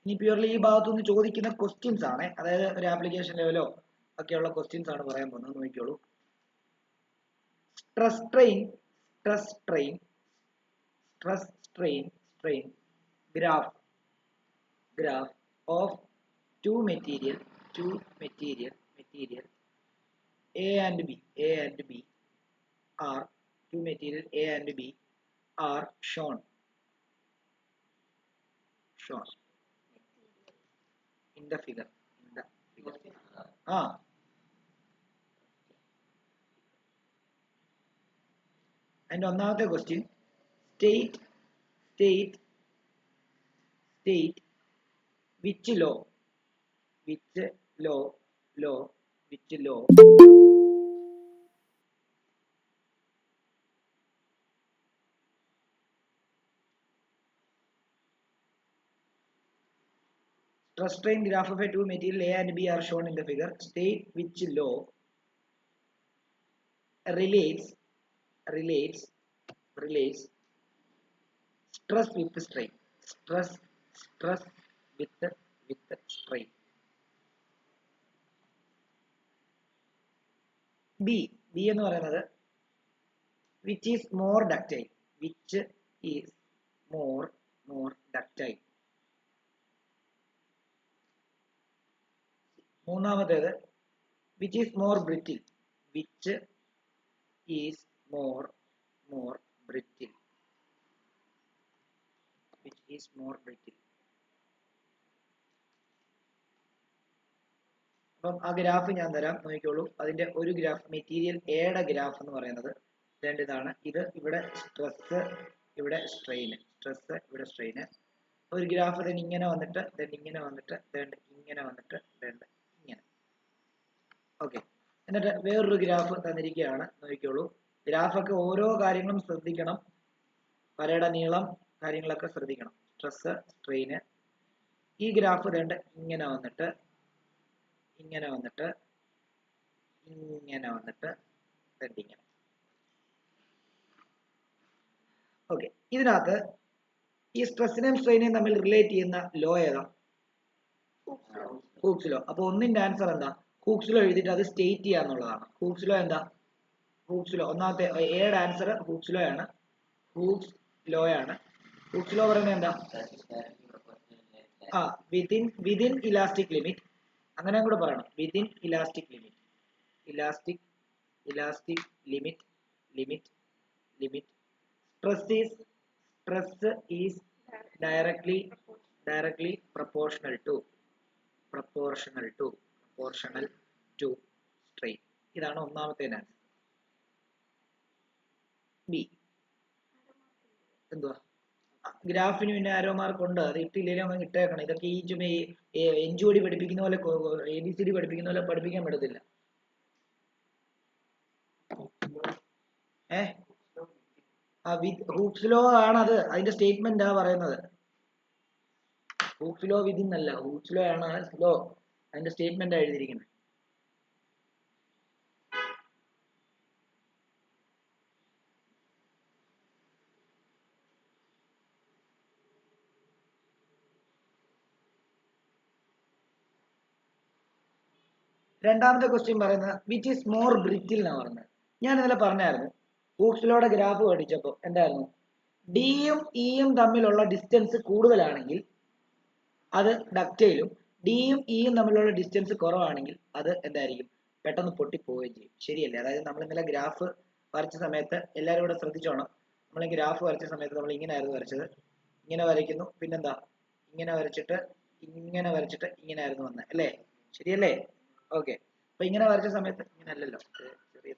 ഇനി പ്യൂർലി ഈ ഭാഗത്തുനിന്ന് ചോദിക്കുന്ന ക്വസ്റ്റ്യൻസ് ആണ്, അതായത് ഒരു ആപ്ലിക്കേഷൻ ലെവലോ ഒക്കെയുള്ള ക്വസ്റ്റ്യൻസ് ആണ് പറയാൻ പോകുന്നത്. നോക്കിക്കോളൂ. Stress strain graph of two material A and B are two material A and B are shown in the figure. And another question, state which law stress strain graph of a two material A and B are shown in the figure. State which law relates stress with strain. Stress with strain. B എന്ന് പറയുന്നത് which is more ductile. മൂന്നാമത്തേത് which is more brittle. അപ്പം ആ graph ഞാൻ തരാം, നോക്കിക്കോളൂ. അതിന്റെ ഒരു ഗ്രാഫ് മെറ്റീരിയൽ എയുടെ ഗ്രാഫ് എന്ന് പറയുന്നത് ഇതാണ്. ഇത് ഇവിടെ സ്ട്രെസ്, ഇവിടെ സ്ട്രെയിന്, ഒരു ഗ്രാഫ് തന്നെ ഇങ്ങനെ വന്നിട്ട് ഇങ്ങനെ. ഓക്കെ, എന്നിട്ട് വേറൊരു ഗ്രാഫ് തന്നിരിക്കുകയാണ്, നോക്കിക്കോളൂ. ഗ്രാഫൊക്കെ ഓരോ കാര്യങ്ങളും ശ്രദ്ധിക്കണം, വരയുടെ നീളം കാര്യങ്ങളൊക്കെ ശ്രദ്ധിക്കണം. Stress, strain. ഈ ഗ്രാഫ് ഇങ്ങനെ വന്നിട്ട് ഇങ്ങനെ. ഓക്കെ, ഇതിനകത്ത് ഈ സ്ട്രെസ്സിനെയും സ്ട്രെയിനെയും തമ്മിൽ റിലേറ്റ് ചെയ്യുന്ന ലോ ഏതാ? Hooke's law. അപ്പൊ ഒന്നിന്റെ ആൻസർ എന്താ? ഹൂക്സ് ലോ എഴുതിയിട്ട് അത് സ്റ്റേറ്റ് ചെയ്യാന്നുള്ളതാണ്. ഹൂക്സ് ലോ എന്താ? ഒന്നാമത്തെ എയുടെ ആൻസർ ഹൂക്സ് ലോ ആണ്. ഹൂക്സ് ലോ പറയുന്നത് എന്താ? Within elastic limit. അങ്ങനെ കൂടെ പറയണം, within elastic limit. Stress is directly proportional to strain. ഇതാണ് ഒന്നാമത്തെ ആൻസർ. ബി എന്തുവാ? ഗ്രാഫിന് പിന്നെ ആരോ മാർക്ക് ഉണ്ട്, അത് ഇട്ടില്ലേലും അങ്ങ് ഇട്ടേക്കണം. ഇതൊക്കെ ഈ എൻജോഡി പഠിപ്പിക്കുന്ന പോലെ ABCD പഠിപ്പിക്കുന്ന പോലെ പഠിപ്പിക്കാൻ പറ്റത്തില്ല. ഹൂക്സ് ലോ ആണ് അത്, അതിന്റെ സ്റ്റേറ്റ്മെന്റ് പറയുന്നത്. ഹൂക്സ് ലോ വിതിൻ അല്ല, ഹൂക്സ് ലോ ആണ് ലോ, അതിന്റെ സ്റ്റേറ്റ്മെന്റ് എഴുതിയിരിക്കുന്നത്. രണ്ടാമത്തെ ക്വസ്റ്റ്യൻ പറയുന്നത് വിച്ച് ഈസ് മോർ ബ്രിറ്റിൽ എന്നാണ് പറഞ്ഞത്. ഞാൻ ഇന്നലെ പറഞ്ഞായിരുന്നു, ഹൂക്സ് ലോയുടെ ഗ്രാഫ് പഠിച്ചപ്പോൾ എന്തായിരുന്നു? ഡിയും ഇയും തമ്മിലുള്ള ഡിസ്റ്റൻസ് കൂടുതലാണെങ്കിൽ അത് ഡക്റ്റൈലും, ഡിയും ഇയും തമ്മിലുള്ള ഡിസ്റ്റൻസ് കുറവാണെങ്കിൽ അത് എന്തായിരിക്കും? പെട്ടെന്ന് പൊട്ടിപ്പോവുകയും ചെയ്യും. ശരിയല്ലേ? അതായത് നമ്മൾ ഇന്നലെ ഗ്രാഫ് വരച്ച സമയത്ത് എല്ലാവരും കൂടെ ശ്രദ്ധിച്ചോണം. നമ്മൾ ഗ്രാഫ് വരച്ച സമയത്ത് നമ്മൾ ഇങ്ങനെ ആയിരുന്നു വരച്ചത്, ഇങ്ങനെ വരയ്ക്കുന്നു, പിന്നെന്താ ഇങ്ങനെ വരച്ചിട്ട് ഇങ്ങനെ ആയിരുന്നു വന്നത്, അല്ലേ? ശരിയല്ലേ? ഓക്കെ, അപ്പൊ ഇങ്ങനെ വരച്ച സമയത്ത് ഇങ്ങനെ അല്ലല്ലോ, ചെറിയ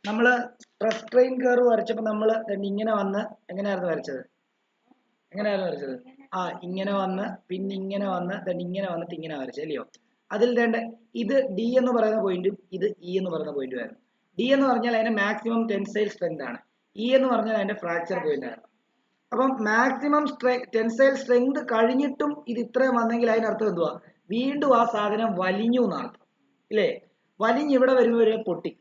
നമ്മള് സ്ട്രെസ് സ്ട്രെയിൻ കർവ് വരച്ചപ്പോ നമ്മള് ഇങ്ങനെ വന്ന് എങ്ങനെയായിരുന്നു വരച്ചത്? എങ്ങനെയായിരുന്നു വരച്ചത്? ഇങ്ങനെ വന്ന് പിന്നെ ഇങ്ങനെ വന്ന് ഇങ്ങനെ വന്നിട്ട് ഇങ്ങനെ വരച്ചത് അല്ലയോ? അതിൽ വേണ്ട ഇത് ഡി എന്ന് പറയുന്ന പോയിന്റും ഇത് ഇ എന്ന് പറയുന്ന പോയിന്റും ആയിരുന്നു. ഡി എന്ന് പറഞ്ഞാൽ അതിന്റെ മാക്സിമം ടെൻസൈൽ സ്ട്രെങ്ത് ആണ്. ഇ എന്ന് പറഞ്ഞാൽ അതിന്റെ ഫ്രാക്ചർ പോയിന്റ് ആണ്. അപ്പം മാക്സിമം ടെൻസൈൽ സ്ട്രെങ്ത് കഴിഞ്ഞിട്ടും ഇത് ഇത്രയും വന്നെങ്കിൽ അതിനർത്ഥം എന്തുവാ? വീണ്ടും ആ സാധനം വലിഞ്ഞു എന്നർത്ഥം ഇല്ലേ? വലിഞ്ഞ് ഇവിടെ വരുമ്പോൾ പൊട്ടി.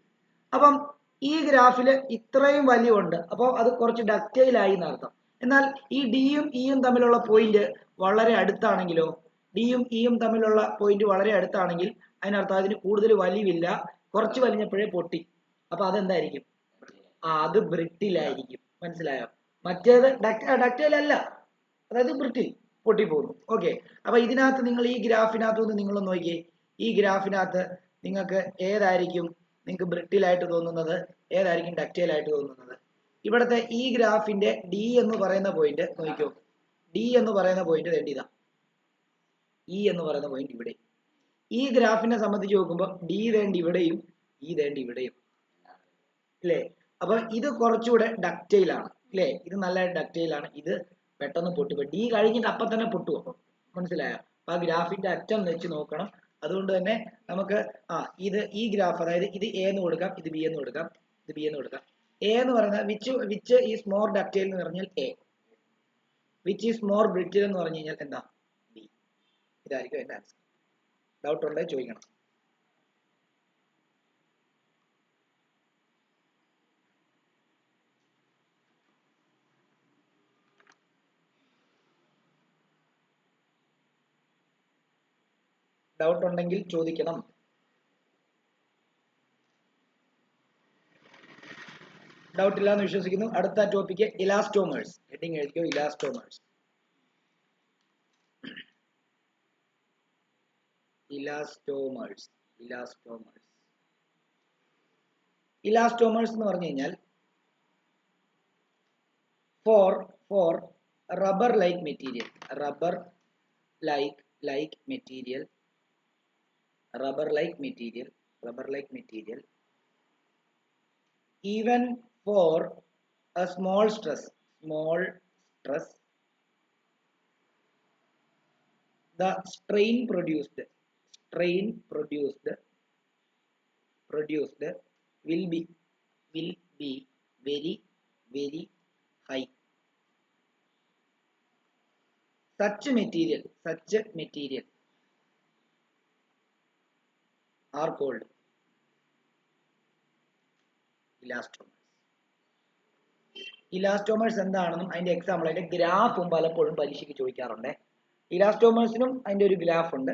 അപ്പം ഈ ഗ്രാഫില് ഇത്രയും വലിയുണ്ട്. അപ്പോൾ അത് കുറച്ച് ഡക്റ്റൈൽ ആയി എന്നർത്ഥം. എന്നാൽ ഈ ഡിയും ഇയും തമ്മിലുള്ള പോയിന്റ് വളരെ അടുത്താണെങ്കിലോ? ഡിയും ഇയും തമ്മിലുള്ള പോയിന്റ് വളരെ അടുത്താണെങ്കിൽ അതിനർത്ഥം അതിന് കൂടുതൽ വലിവില്ല, കുറച്ച് വലിഞ്ഞപ്പോഴേ പൊട്ടി. അപ്പൊ അതെന്തായിരിക്കും? അത് ബ്രിട്ടിലായിരിക്കും. മനസ്സിലായോ? മറ്റേത് ഡക്റ്റൈൽ അല്ല, അതായത് ബ്രിട്ടിൽ, പൊട്ടിപ്പോകുന്നു. ഓക്കെ, അപ്പൊ ഇതിനകത്ത് നിങ്ങൾ ഈ ഗ്രാഫിനകത്ത് നിന്ന് നിങ്ങൾ നോക്കിയേ. ഈ ഗ്രാഫിനകത്ത് നിങ്ങൾക്ക് ഏതായിരിക്കും നിങ്ങൾക്ക് ബ്രിട്ടിൽ ആയിട്ട് തോന്നുന്നത്, ഏതായിരിക്കും ഡക്റ്റൈൽ ആയിട്ട് തോന്നുന്നത്? ഇവിടുത്തെ ഈ ഗ്രാഫിന്റെ ഡി എന്ന് പറയുന്ന പോയിന്റ് നോക്കിക്കോ. ഡി എന്ന് പറയുന്ന പോയിന്റ് ഇതാ, ഇ എന്ന് പറയുന്ന പോയിന്റ് ഇവിടെ. ഈ ഗ്രാഫിനെ സംബന്ധിച്ച് നോക്കുമ്പോൾ ഡി വേണ്ട ഇവിടെയും ഇ വേണ്ട ഇവിടെയും അല്ലേ? അപ്പൊ ഇത് കുറച്ചുകൂടെ ഡക്റ്റൈൽ ആണ് അല്ലേ? ഇത് നല്ല ഡക്റ്റൈൽ ആണ്. ഇത് പെട്ടെന്ന് പൊട്ടും. ഡി കഴിഞ്ഞിട്ട് അപ്പം തന്നെ പൊട്ടുമോ? മനസ്സിലായോ? അപ്പൊ ആ ഗ്രാഫിന്റെ അറ്റം വെച്ച് നോക്കണം. അതുകൊണ്ട് തന്നെ നമുക്ക് ഇത് ഈ ഗ്രാഫ്, അതായത് ഇത് എ എന്ന് കൊടുക്കാം, ഇത് ബി എന്ന് കൊടുക്കാം, ഇത് ബി എന്ന് കൊടുക്കാം. എ എന്ന് പറയുന്നത് വിച്ച് ഈസ് മോർ ഡക്റ്റൈൽ എന്ന് പറഞ്ഞാൽ എ, വിച്ച് ഈസ് മോർ ബ്രിറ്റിൽ എന്ന് പറഞ്ഞു കഴിഞ്ഞാൽ എന്താ? ബി. ഇതായിരിക്കും എന്റെ ആൻസർ. ഡൗട്ട് ഉണ്ടെങ്കിൽ ചോദിക്കണം. ഡൗട്ട് ഉണ്ടെങ്കിൽ ചോദിക്കണം. ഡൗട്ട് ഇല്ലാന്ന് വിശ്വസിക്കുന്നു. അടുത്ത ടോപ്പിക്ക് ഇലാസ്റ്റോമേഴ്സ്. ഹെഡിങ് എഴുതിയോ, ഇലാസ്റ്റോമേഴ്സ്. ഇലാസ്റ്റോമേഴ്സ് ഇലാസ്റ്റോമേഴ്സ് ഇലാസ്റ്റോമേഴ്സ് എന്ന് പറഞ്ഞു കഴിഞ്ഞാൽ four rubber like material, rubber like material, rubber like material, even for a small stress, the strain produced will be very very high. Such material are called elastomers. Elastomers എന്താണെന്നും അതിന്റെ example, അതിന്റെ ഗ്രാഫും പലപ്പോഴും പരീക്ഷയ്ക്ക് ചോദിക്കാറുണ്ട്. ഇലാസ്റ്റോമേഴ്സിനും അതിന്റെ ഒരു ഗ്രാഫ് ഉണ്ട്,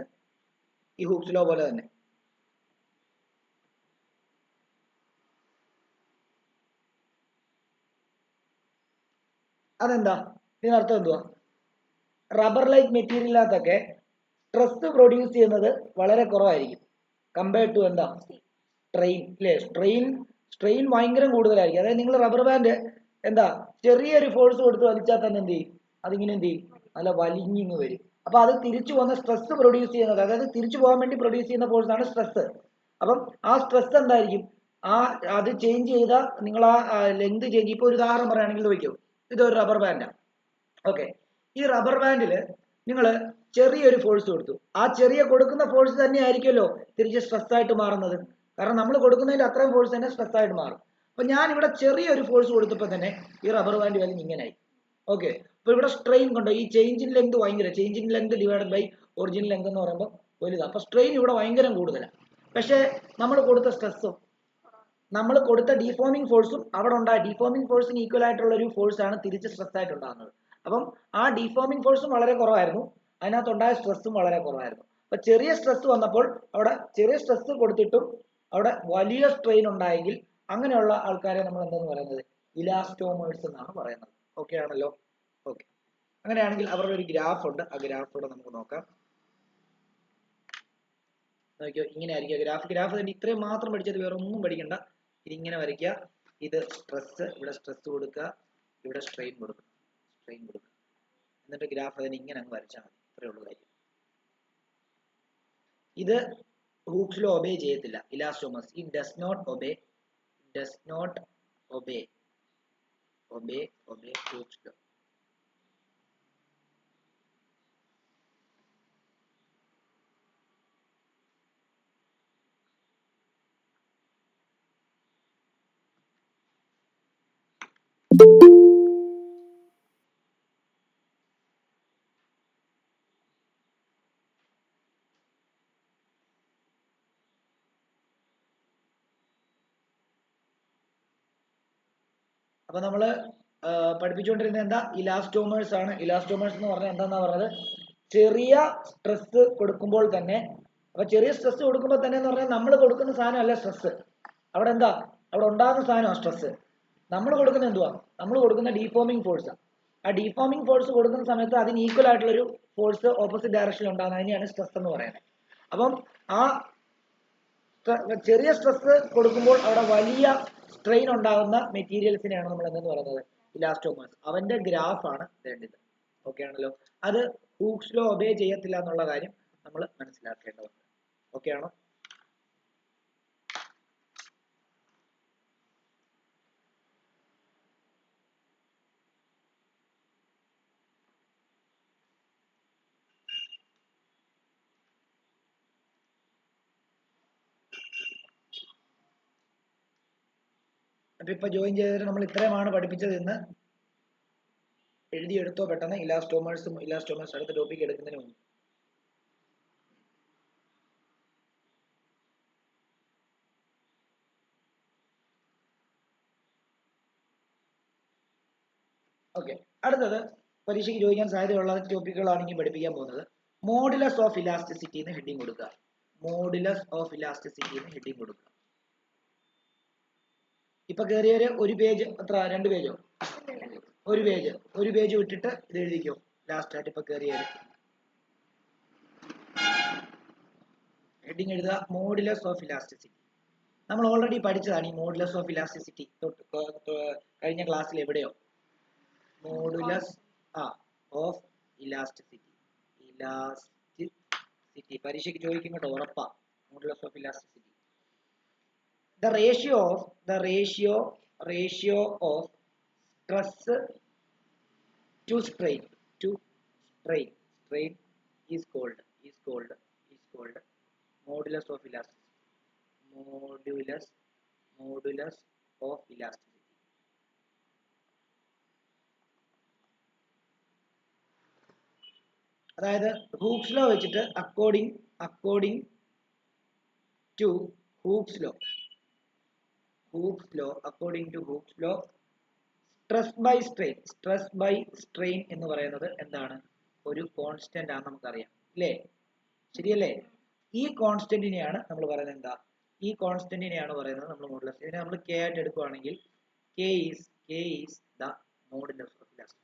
ഈ ഹൂക്സ് ലോ പോലെ തന്നെ. അതെന്താ? ഇതിനർത്ഥം എന്തുവാ? റബ്ബർ ലൈക്ക് മെറ്റീരിയലിനകത്തൊക്കെ സ്ട്രെസ് പ്രൊഡ്യൂസ് ചെയ്യുന്നത് വളരെ കുറവായിരിക്കും കമ്പയർഡ് ടു എന്താ? സ്ട്രെയിൻ അല്ലേ? സ്ട്രെയിൻ ഭയങ്കര കൂടുതലായിരിക്കും. അതായത് നിങ്ങൾ റബ്ബർ ബാൻഡ് എന്താ ചെറിയൊരു ഫോഴ്സ് കൊടുത്ത് വലിച്ചാൽ തന്നെ എന്ത് ചെയ്യും? അതിങ്ങനെ എന്ത് ചെയ്യും? നല്ല വലിഞ്ഞിങ്ങ് വരും. അപ്പൊ അത് തിരിച്ചു പോകുന്ന സ്ട്രെസ് പ്രൊഡ്യൂസ് ചെയ്യുന്നത്, അതായത് തിരിച്ചു പോകാൻ വേണ്ടി പ്രൊഡ്യൂസ് ചെയ്യുന്ന ഫോഴ്സ് ആണ് സ്ട്രെസ്. അപ്പം ആ സ്ട്രെസ് എന്തായിരിക്കും? അത് ചേഞ്ച് ചെയ്താൽ നിങ്ങൾ ആ ലെങ്ത് ചേഞ്ച്. ഇപ്പൊ ഒരു ഉദാഹരണം പറയുകയാണെങ്കിൽ നോക്കിയോ, ഇതൊരു റബ്ബർ ബാൻഡാണ്. ഓക്കെ, ഈ റബ്ബർ ബാൻഡിൽ നിങ്ങൾ ചെറിയൊരു ഫോഴ്സ് കൊടുത്തു. ആ ചെറിയ കൊടുക്കുന്ന ഫോഴ്സ് തന്നെ ആയിരിക്കുമല്ലോ തിരിച്ച് സ്ട്രെസ് ആയിട്ട് മാറുന്നത്. കാരണം നമ്മൾ കൊടുക്കുന്നതിന്റെ അത്രയും ഫോഴ്സ് തന്നെ സ്ട്രെസ് ആയിട്ട് മാറും. അപ്പൊ ഞാൻ ഇവിടെ ചെറിയൊരു ഫോഴ്സ് കൊടുത്തപ്പോൾ തന്നെ ഈ റബ്ബർ ബാൻഡ് വലിഞ്ഞ് ഇങ്ങനായി. ഓക്കെ, അപ്പൊ ഇവിടെ സ്ട്രെയിൻ കൊണ്ടോ ഈ change in length divided by original length എന്ന് പറയുമ്പോൾ വലുതാണ്. അപ്പൊ സ്ട്രെയിൻ ഇവിടെ ഭയങ്കര കൂടുതലാണ്. പക്ഷേ നമ്മൾ കൊടുത്ത സ്ട്രെസ്സും നമ്മൾ കൊടുത്ത ഡീഫോമിംഗ് ഫോഴ്സും അവിടെ ഉണ്ടായ ഡീഫോമിംഗ് ഫോഴ്സിന് ഈക്വൽ ആയിട്ടുള്ള ഒരു ഫോഴ്സ് ആണ് തിരിച്ച് സ്ട്രെസ് ആയിട്ട് ഉണ്ടാകുന്നത്. അപ്പം ആ ഡീഫോമിംഗ് ഫോഴ്സും വളരെ കുറവായിരുന്നു, അതിനകത്തുണ്ടായ സ്ട്രെസ്സും വളരെ കുറവായിരുന്നു. അപ്പൊ ചെറിയ സ്ട്രെസ് വന്നപ്പോൾ അവിടെ ചെറിയ സ്ട്രെസ് കൊടുത്തിട്ടും അവിടെ വലിയ സ്ട്രെയിൻ ഉണ്ടായെങ്കിൽ അങ്ങനെയുള്ള ആൾക്കാരെ നമ്മൾ എന്തെന്ന് പറയുന്നത് ഇലാസ്റ്റോമേഴ്സ് എന്നാണ് പറയുന്നത്. ഓക്കെ ആണല്ലോ? ഓക്കെ, അങ്ങനെയാണെങ്കിൽ അവരുടെ ഒരു ഗ്രാഫ് ഉണ്ട്, ആ ഗ്രാഫോടെ നമുക്ക് നോക്കാം. നോക്കിയോ, ഇങ്ങനെ ആയിരിക്കും ഗ്രാഫ് തന്നെ. ഇത്രയും മാത്രം പഠിച്ചത് വേറെ ഒന്നും പഠിക്കണ്ട. ഇതിങ്ങനെ വരയ്ക്കുക. ഇത് സ്ട്രെസ്, ഇവിടെ സ്ട്രെസ് കൊടുക്കുക, ഇവിടെ സ്ട്രെയിൻ കൊടുക്കുക, എന്നിട്ട് ഗ്രാഫ് അതിന് ഇങ്ങനെ അങ്ങ് വരച്ചാൽ മതി. ഇത്രയേ ഉള്ളൂ കാര്യം. ഇത് ഹൂക്സ് ലോ ഒബേ ചെയ്യത്തില്ല. Elastomers it does not obey Hooke's law. അപ്പൊ നമ്മള് പഠിപ്പിച്ചുകൊണ്ടിരുന്നത് എന്താ? ഇലാസ്റ്റോമേഴ്സ് ആണ്. ഇലാസ്റ്റോമേഴ്സ് എന്ന് പറഞ്ഞാൽ എന്താന്നാ പറഞ്ഞത്? ചെറിയ സ്ട്രെസ് കൊടുക്കുമ്പോൾ തന്നെ, അപ്പൊ ചെറിയ സ്ട്രെസ് കൊടുക്കുമ്പോൾ തന്നെ എന്ന് പറഞ്ഞാൽ നമ്മൾ കൊടുക്കുന്ന സാധനം അല്ല സ്ട്രെസ്. അവിടെ എന്താ, അവിടെ ഉണ്ടാകുന്ന സാധനമാണ് സ്ട്രെസ്. നമ്മൾ കൊടുക്കുന്ന എന്തുവാ? നമ്മൾ കൊടുക്കുന്ന ഡീഫോമിംഗ് ഫോഴ്സ്. ആ ഡീഫോമിംഗ് ഫോഴ്സ് കൊടുക്കുന്ന സമയത്ത് അതിന് ഈക്വൽ ആയിട്ടുള്ള ഒരു ഫോഴ്സ് ഓപ്പോസിറ്റ് ഡയറക്ഷനിൽ ഉണ്ടാകുന്നത് അതിനെയാണ് സ്ട്രെസ് എന്ന് പറയുന്നത്. അപ്പം ആ ചെറിയ സ്ട്രെസ് കൊടുക്കുമ്പോൾ അവിടെ വലിയ സ്ട്രെയിൻ ഉണ്ടാകുന്ന മെറ്റീരിയൽസിനെയാണ് നമ്മൾ എന്തെന്ന് പറയുന്നത്? ഇലാസ്റ്റോമേഴ്സ്. അവന്റെ ഗ്രാഫ് ആണ് വേണ്ടത്. ഓക്കെ ആണല്ലോ? അത് ഹൂക്സ് ലോ ഒബേ ചെയ്യത്തില്ല എന്നുള്ള കാര്യം നമ്മൾ മനസ്സിലാക്കേണ്ടതുണ്ട്. ഓക്കെ ആണോ? അപ്പൊ ഇപ്പൊ ജോയിൻ ചെയ്തിട്ട് നമ്മൾ ഇത്രയുമാണ് പഠിപ്പിച്ചത് എന്ന് എഴുതിയെടുത്തോ പെട്ടെന്ന്. ഇലാസ്റ്റോമേഴ്സ് അടുത്ത ടോപ്പിക് എടുക്കുന്നതിന് മുമ്പ്. ഓക്കെ, അടുത്തത് പരീക്ഷയ്ക്ക് ചോദിക്കാൻ സാധ്യതയുള്ള ടോപ്പിക്കുകളാണ് ഇനി പഠിപ്പിക്കാൻ പോകുന്നത്. മോഡുലസ് ഓഫ് ഇലാസ്റ്റിസിറ്റി എന്ന് ഹെഡിങ് കൊടുക്കുക. മോഡുലസ് ഓഫ് ഇലാസ്റ്റിസിറ്റി എന്ന് ഹെഡിങ് കൊടുക്കുക. ഇപ്പൊ കയറിയൊരു ഒരു പേജ്, എത്ര, 2 പേജോ? ഒരു പേജ് വിട്ടിട്ട് ഇത് എഴുതിക്കോ. ലാസ്റ്റ് ആയിട്ട് ഇപ്പൊ കയറിയൊരു ഹെഡിങ് എഴുതുക, മോഡുലസ് ഓഫ് ഇലാസ്റ്റിസിറ്റി. നമ്മൾ ഓൾറെഡി പഠിച്ചതാണ് ഈ മോഡുലസ് ഓഫ് ഇലാസ്റ്റിസിറ്റി കഴിഞ്ഞ ക്ലാസ്സിൽ. എവിടെയോ മോഡുലസ് ഓഫ് ഇലാസ്റ്റിസിറ്റി. പരീക്ഷയ്ക്ക് ചോദിക്കും കേട്ടോ, ഉറപ്പാ. Modulus of elasticity, the ratio of stress to strain is called modulus of elasticity. modulus of elasticity. അതായത് ഹൂക്സ് ലോ വെച്ചിട്ട് according to Hooke's law, stress by strain എന്ന് പറയുന്നത് എന്താണ്? ഒരു കോൺസ്റ്റന്റ് ആണ്, നമുക്കറിയാം അല്ലേ? ശരിയല്ലേ? ഈ കോൺസ്റ്റന്റിനെയാണ് നമ്മൾ പറയുന്നത് എന്താ? ഈ കോൺസ്റ്റന്റിനെയാണ് പറയുന്നത് നമ്മൾ മോഡുലസ്. ഇതിനെ നമ്മൾ k ആയിട്ട് എടുക്കുകയാണെങ്കിൽ k is the modulus of elasticity.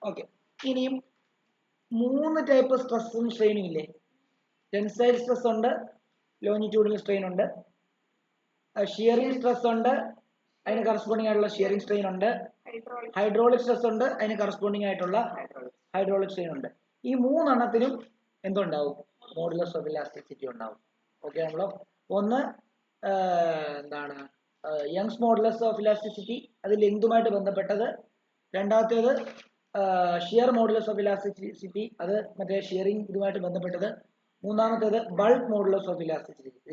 Okay. ഇനിയും 3 ടൈപ്പ് സ്ട്രെസ്സും സ്ട്രെയിനും ഇല്ലേ? ടെൻസൈൽ സ്ട്രെസ് ഉണ്ട്, ലോങ്ങിറ്റ്യൂഡിനൽ സ്ട്രെയിൻ ഉണ്ട്, ഷിയറിംഗ് സ്ട്രെസ് ഉണ്ട്, അതിന് കറസ്പോണ്ടിങ് ആയിട്ടുള്ള ഷിയറിംഗ് സ്ട്രെയിൻ ഉണ്ട്, ഹൈഡ്രോളിക് സ്ട്രെസ് ഉണ്ട്, അതിന് കറസ്പോണ്ടിങ് ആയിട്ടുള്ള ഹൈഡ്രോളിക് സ്ട്രെയിൻ ഉണ്ട്. ഈ 3 എന്തുണ്ടാവും? മോഡുലസ് ഓഫ് ഇലാസ്റ്റിസിറ്റി ഉണ്ടാവും. ഓക്കെ ആണല്ലോ. ഒന്ന് എന്താണ് യങ്സ് മോഡുലസ് ഓഫ് ഇലാസ്റ്റിസിറ്റി, അത് ലെങ്തുമായിട്ട് ബന്ധപ്പെട്ടത്. രണ്ടാമത്തേത് ഷിയർ മോഡുലസ് ഓഫ് ഇലാസ്റ്റിസിറ്റി, അത് മറ്റേ ഷിയറിംഗ് ഇതുമായിട്ട് ബന്ധപ്പെട്ടത്. മൂന്നാമത്തേത് ബൾക്ക് മോഡുലസ് ഓഫ്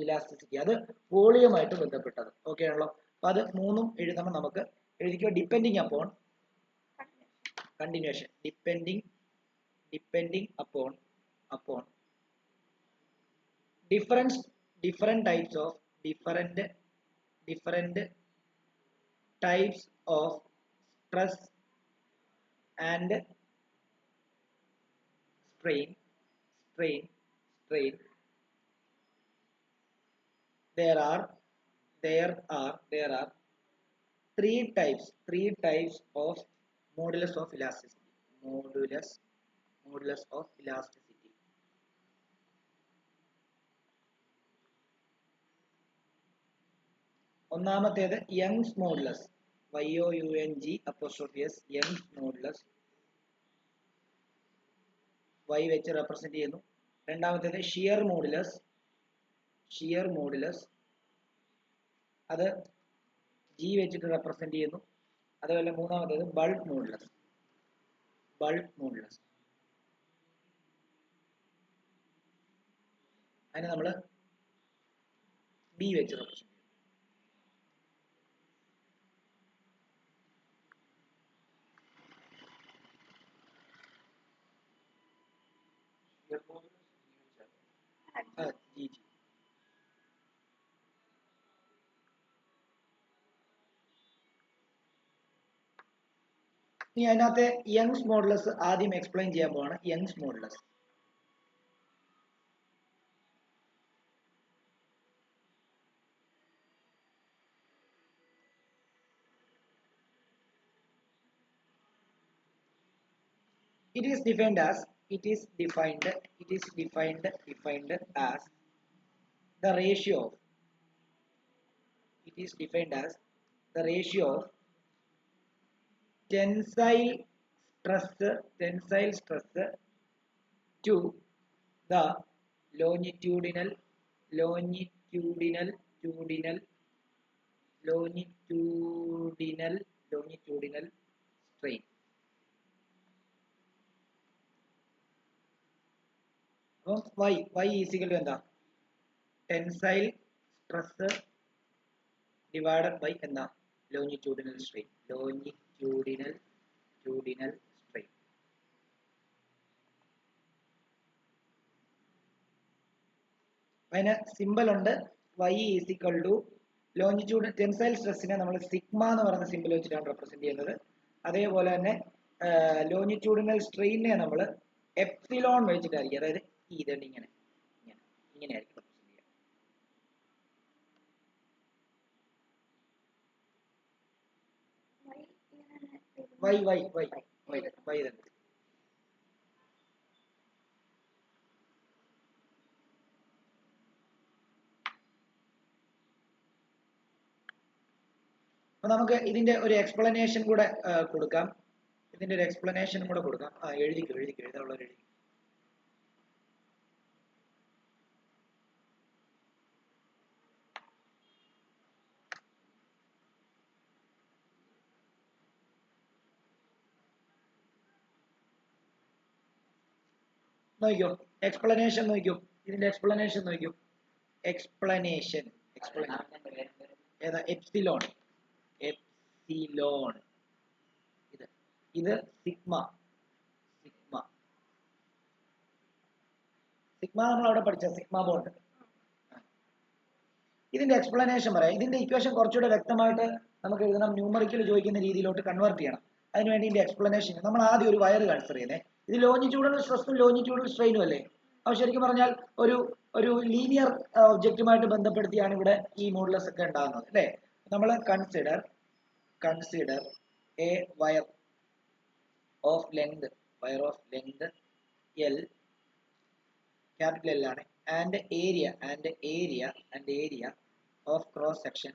ഇലാസ്റ്റിസിറ്റി, അത് വോളിയമായിട്ട് ബന്ധപ്പെട്ടത്. ഓക്കെ ആണല്ലോ. അപ്പൊ അത് 3 എഴുതണം. നമുക്ക് എഴുതിക്കോ. Depending upon continuation, depending upon different types of stress and strain. There are 3 types of modulus of elasticity. Modulus of elasticity. ഒന്നാമത്തേത് Young's modulus, YOUNG', Young's modulus, Y വെച്ച് റെപ്രസെന്റ് ചെയ്യുന്നു. രണ്ടാമത്തേത് ഷിയർ മോഡുലസ്, അത് G വെച്ചിട്ട് represent ചെയ്യുന്നു. അതുപോലെ മൂന്നാമത്തേത് bulk modulus. അതിന് നമ്മൾ B വെച്ച് റെപ്രസെന്റ് ചെയ്യും. G. ഇനി അതിനകത്തെ യങ്സ് മോഡുലസ് ആദ്യം എക്സ്പ്ലെയിൻ ചെയ്യാൻ പോവാണ്. Young's modulus it is defined as the ratio of tensile stress to the longitudinal strain. Y is equal to എന്താ? ടെൻസൈൽ സ്ട്രെസ് ഡിവൈഡഡ് ബൈ എന്താ? Longitudinal strain. അതിന് സിമ്പിൾ ഉണ്ട്. Y is equal to longitude tensile സ്ട്രെസ്സിനെ നമ്മൾ sigma എന്ന് പറയുന്ന simple വെച്ചിട്ടാണ് represent ചെയ്യുന്നത്. അതേപോലെ തന്നെ ലോങ്ങിറ്റ്യൂഡിനൽ സ്ട്രെയിനെ നമ്മൾ എപ്സിലോൺ വെച്ചിട്ടായിരിക്കും. അതായത് ഇതുണ്ട് ഇങ്ങനെയായിരിക്കും റെപ്രസെന്റ് ചെയ്യുക. Y തന്നെ. അപ്പൊ നമുക്ക് ഇതിന്റെ ഒരു എക്സ്പ്ലനേഷൻ കൂടെ കൊടുക്കാം. എഴുതിക്കോ എഴുതാനുള്ളത് എഴുതി. നോക്കിയോ എക്സ്പ്ലനേഷൻ നോക്കിയോ. ഇതിന്റെ എക്സ്പ്ലനേഷൻ നോക്കിയോ. എക്സ്പ്ലനേഷൻ ഏതാ? എപ്സിലോൺ. ഇത് സിഗ്മ നമ്മൾ അവിടെ പഠിച്ച സിഗ്മ ബോണ്ട്. ഇതിന്റെ എക്സ്പ്ലനേഷൻ പറയാം. ഇതിന്റെ ഇക്വേഷൻ കുറച്ചുകൂടെ വ്യക്തമായിട്ട് നമുക്ക് എഴുതണം. ന്യൂമറിക്കൽ ചോദിക്കുന്ന രീതിയിലോട്ട് കൺവേർട്ട് ചെയ്യണം. അതിനുവേണ്ടി ഇതിന്റെ എക്സ്പ്ലനേഷൻ നമ്മൾ ആദ്യം ഒരു വയർ കൺസിഡർ ചെയ്യുന്നത്. ഇത് ലോങ്ങിറ്റ്യൂഡൽ സ്ട്രെസ്സും ലോങ്ങിറ്റ്യൂഡൽ സ്ട്രെയിനും അല്ലേ? അപ്പോൾ ശരിക്കും പറഞ്ഞാൽ ഒരു ലീനിയർ ഒബ്ജക്റ്റുമായിട്ട് ബന്ധപ്പെടുത്തിയാണ് ഇവിടെ ഈ മോഡുലസ് ഒക്കെ ഉണ്ടാകുന്നത് അല്ലേ? നമ്മൾ consider A wire of length L, capital L ആണ്, and area of cross section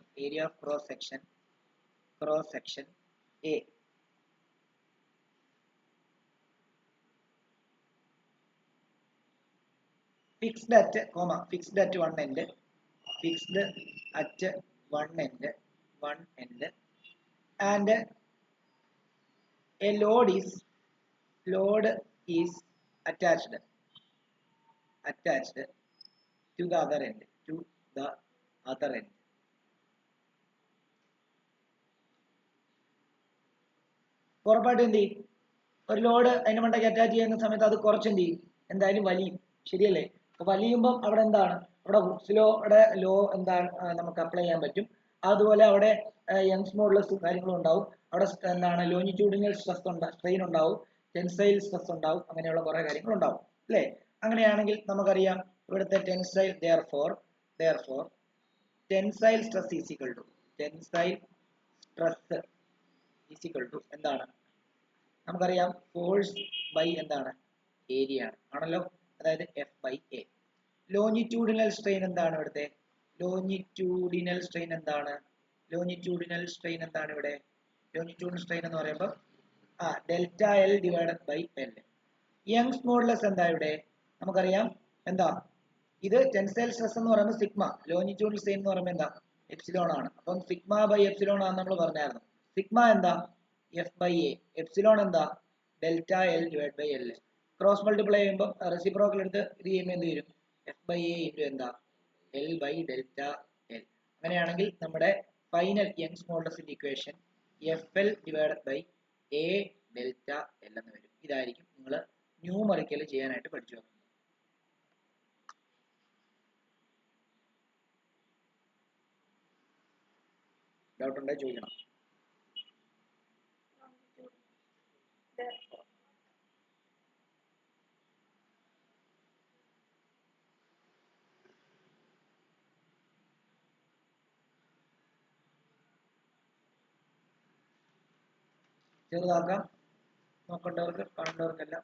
A. Fixed at one end, and a load is attached to the other end. ഉറപ്പായിട്ട് എന്ത് ചെയ്യും? ഒരു ലോഡ് അതിന്റെ മണ്ടയ്ക്ക് അറ്റാച്ച് ചെയ്യുന്ന സമയത്ത് അത് കുറച്ച് എന്ത് ചെയ്യും? എന്തായാലും വലിയും, ശരിയല്ലേ? അപ്പൊ വലിയുമ്പം അവിടെ എന്താണ്, അവിടെ ഹുക്സ് ലോ എന്താണ് നമുക്ക് അപ്ലൈ ചെയ്യാൻ പറ്റും. അതുപോലെ അവിടെ യങ്സ് മോഡുലസ് കാര്യങ്ങളും ഉണ്ടാവും. അവിടെ എന്താണ് ലോഞ്ചിറ്റ്യൂഡിനൽ സ്ട്രെയിൻ ഉണ്ടാവും, ടെൻസൈൽ സ്ട്രെസ് ഉണ്ടാവും, അങ്ങനെയുള്ള കുറെ കാര്യങ്ങൾ ഉണ്ടാവും, അല്ലേ? അങ്ങനെയാണെങ്കിൽ നമുക്കറിയാം ഇവിടുത്തെ tensile tensile stress is equal to എന്താണ്? നമുക്കറിയാം ഫോഴ്സ് ബൈ എന്താണ്, ഏരിയ ആണല്ലോ, അതായത് F/A. ലോഞ്ചിറ്റ്യൂഡിനൽ സ്ട്രെയിൻ എന്താണ് ഇവിടുത്തെ? ലോഞ്ചിറ്റ്യൂഡിനൽ സ്ട്രെയിൻ എന്താണ് ഇവിടെ? ലോഞ്ചിറ്റ്യൂഡിനൽ സ്ട്രെയിൻ എന്ന് പറയുമ്പോൾ delta L divided by L. Young's modulus എന്താ ഇവിടെ? നമുക്കറിയാം എന്താ ഇത്? ടെൻസൈൽ സ്ട്രെസ് എന്ന് പറയുമ്പോൾ സിഗ്മ, ലോഞ്ചിറ്റ്യൂഡിനൽ സ്ട്രെയിൻ എന്ന് പറയുമ്പോൾ എന്താ? എപ്സിലോൺ ആണ്. അപ്പം സിഗ്മ ബൈ എപ്സിലോൺ ആണെന്ന് നമ്മൾ പറഞ്ഞായിരുന്നു. സിഗ്മ എന്താ? F/A. എപ്സിലോൺ എന്താ? Delta L divide by L. Cross multiply ചെയ്യുമ്പോൾ റെസിപ്രോക്കൽ എടുത്ത് ഇത് ചെയ്യുമ്പോൾ എന്ത് വരും? F/A ഇൻറ്റു എന്താ? L by delta L. അങ്ങനെയാണെങ്കിൽ നമ്മുടെ ഫൈനൽ യങ്സ് മോഡുലസിന്റെ equation FL divided by A delta L എന്ന് വരും. ഇതായിരിക്കും നിങ്ങൾ ന്യൂമറിക്കൽ ചെയ്യാനായിട്ട് പഠിച്ചു വെക്കുന്നത്. ഡൗട്ട് ഉണ്ടെങ്കിൽ ചോദിക്കണം. ചെറുതാക്കാം, നോക്കേണ്ടവർക്ക് കാണേണ്ടവർക്കെല്ലാം.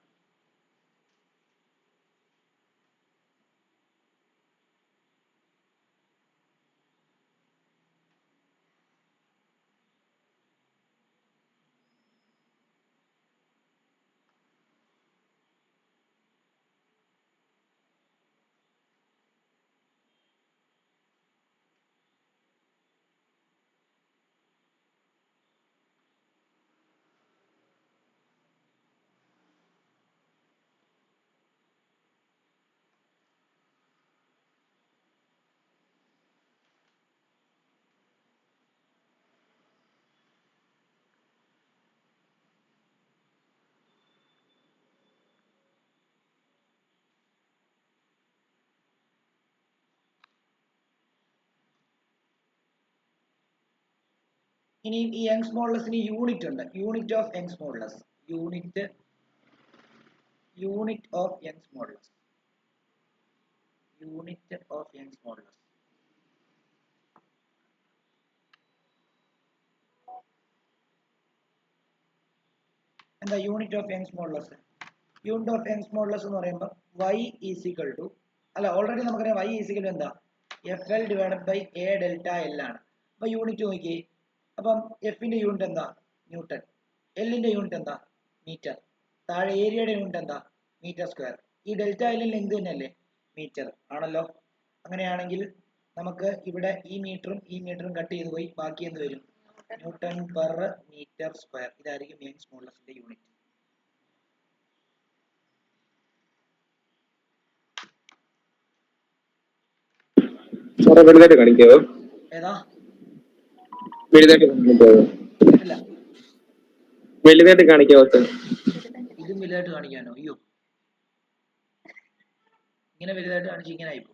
ഇനി ഈ യങ്സ് മോഡുലസിന് യൂണിറ്റ് ഉണ്ട്. യൂണിറ്റ് ഓഫ് യങ്സ് മോഡുലസ് എന്താ? യൂണിറ്റ് ഓഫ് യങ്സ് മോഡുലസ് എന്ന് പറയുമ്പോൾ y ഈസ് ഈക്വൽ ടു, അല്ല ഓൾറെഡി നമുക്കറിയാം y ഈസ് ഈക്വൽ ടു എന്താ? FL divided by A delta L ആണ്. അപ്പൊ യൂണിറ്റ് നോക്കിയേ. അപ്പം എഫിന്റെ യൂണിറ്റ് എന്താ? ന്യൂട്ടൺ. എല്ലിന്റെ യൂണിറ്റ് എന്താ? മീറ്റർ. താഴെ ഏരിയയുടെ യൂണിറ്റ് എന്താ? Metre square. ഈ ഡെൽറ്റ എല്ലിൽ ലെങ്ത് തന്നെയല്ലേ? മീറ്റർ ആണല്ലോ. അങ്ങനെയാണെങ്കിൽ നമുക്ക് ഇവിടെ ഈ മീറ്ററും കട്ട് ചെയ്ത് പോയി ബാക്കി എന്ത് വരും? Newton per metre square. ഇതായിരിക്കും യങ്സ് മോഡുലസിന്റെ യൂണിറ്റ്. കാണിക്കാവോ? ഏതാ? വലുതായിട്ട് കാണിക്കാവോ? ഇതും വലുതായിട്ട് കാണിക്കാനോ? അയ്യോ, ഇങ്ങനെ വലുതായിട്ട് കാണിച്ച് ഇങ്ങനെ ആയിപ്പോ.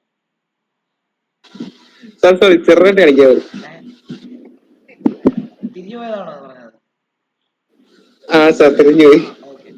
സോറി, ചെറുതായിട്ട് കാണിക്കാവോ? തിരിഞ്ഞു പോയതാണോ പറഞ്ഞത്? ആ സാർ, തിരിഞ്ഞു പോയി. ഓക്കെ.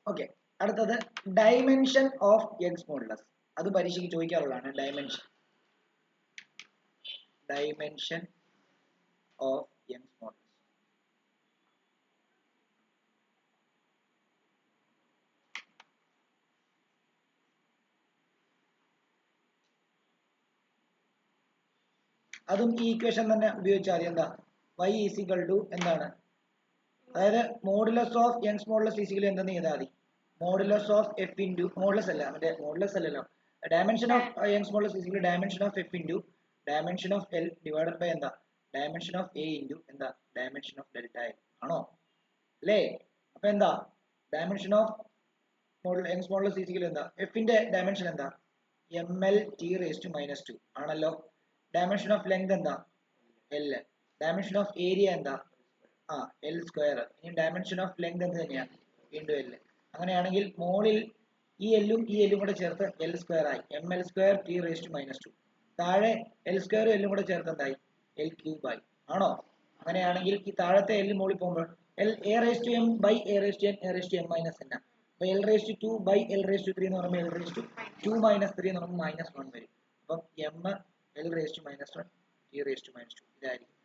ഓക്കെ. അടുത്തത് ഡയമെൻഷൻ ഓഫ് യങ്സ് മോഡുലസ്. അത് പരീക്ഷയ്ക്ക് ചോദിക്കാറുള്ളതാണ്. Dimension of Young's modulus. അതും ഈ ഇക്വേഷൻ തന്നെ ഉപയോഗിച്ചാൽ എന്താ y ഈസ് ഈക്വൽ ടു എന്താണ്, അതായത് modulus of Young's modulus is equal എന്തെന്ന് ചെയ്താൽ മതി, modulus of F into modulus അല്ല, മറ്റേ മോഡുലസ് അല്ലല്ലോ, dimension of Young's modulus is equal dimension of F into dimension of L divided by എന്താ dimension of A into എന്താ dimension of delta L ആണോ അല്ലേ? അപ്പൊ എന്താ dimension of Young's modulus is equal എന്താ, എഫിന്റെ ഡയമെൻഷൻ എന്താ ml t⁻² ആണല്ലോ. ഡയമെൻഷൻ ഓഫ് ലെങ്ത് എന്താ L. ഡയമെൻഷൻ ഓഫ് ഏരിയ എന്താ L സ്ക്വയർ. ഇനി ഡയമെൻഷൻ ഓഫ് ലെങ്ത് എന്ത് തന്നെയാണ് വീണ്ടും L. അങ്ങനെയാണെങ്കിൽ മോളിൽ ഈ എല്ലും ഈ എല്ലും കൂടെ ചേർത്ത് L സ്ക്വയർ ആയി, ml² t⁻². താഴെ L സ്ക്വയറും എല്ലും കൂടെ ചേർത്ത് എന്തായി L³ ആയി ആണോ? അങ്ങനെയാണെങ്കിൽ ഈ താഴത്തെ എല്ല് മോളിൽ പോകുമ്പോൾ a⁻m/a⁻n അപ്പൊ L⁻2/L⁻3 എന്ന് പറയുമ്പോൾ L⁻2 -3 എന്ന് പറയുമ്പോൾ -1 വരും. അപ്പം m L⁻−1 t⁻². ഇതായിരിക്കും.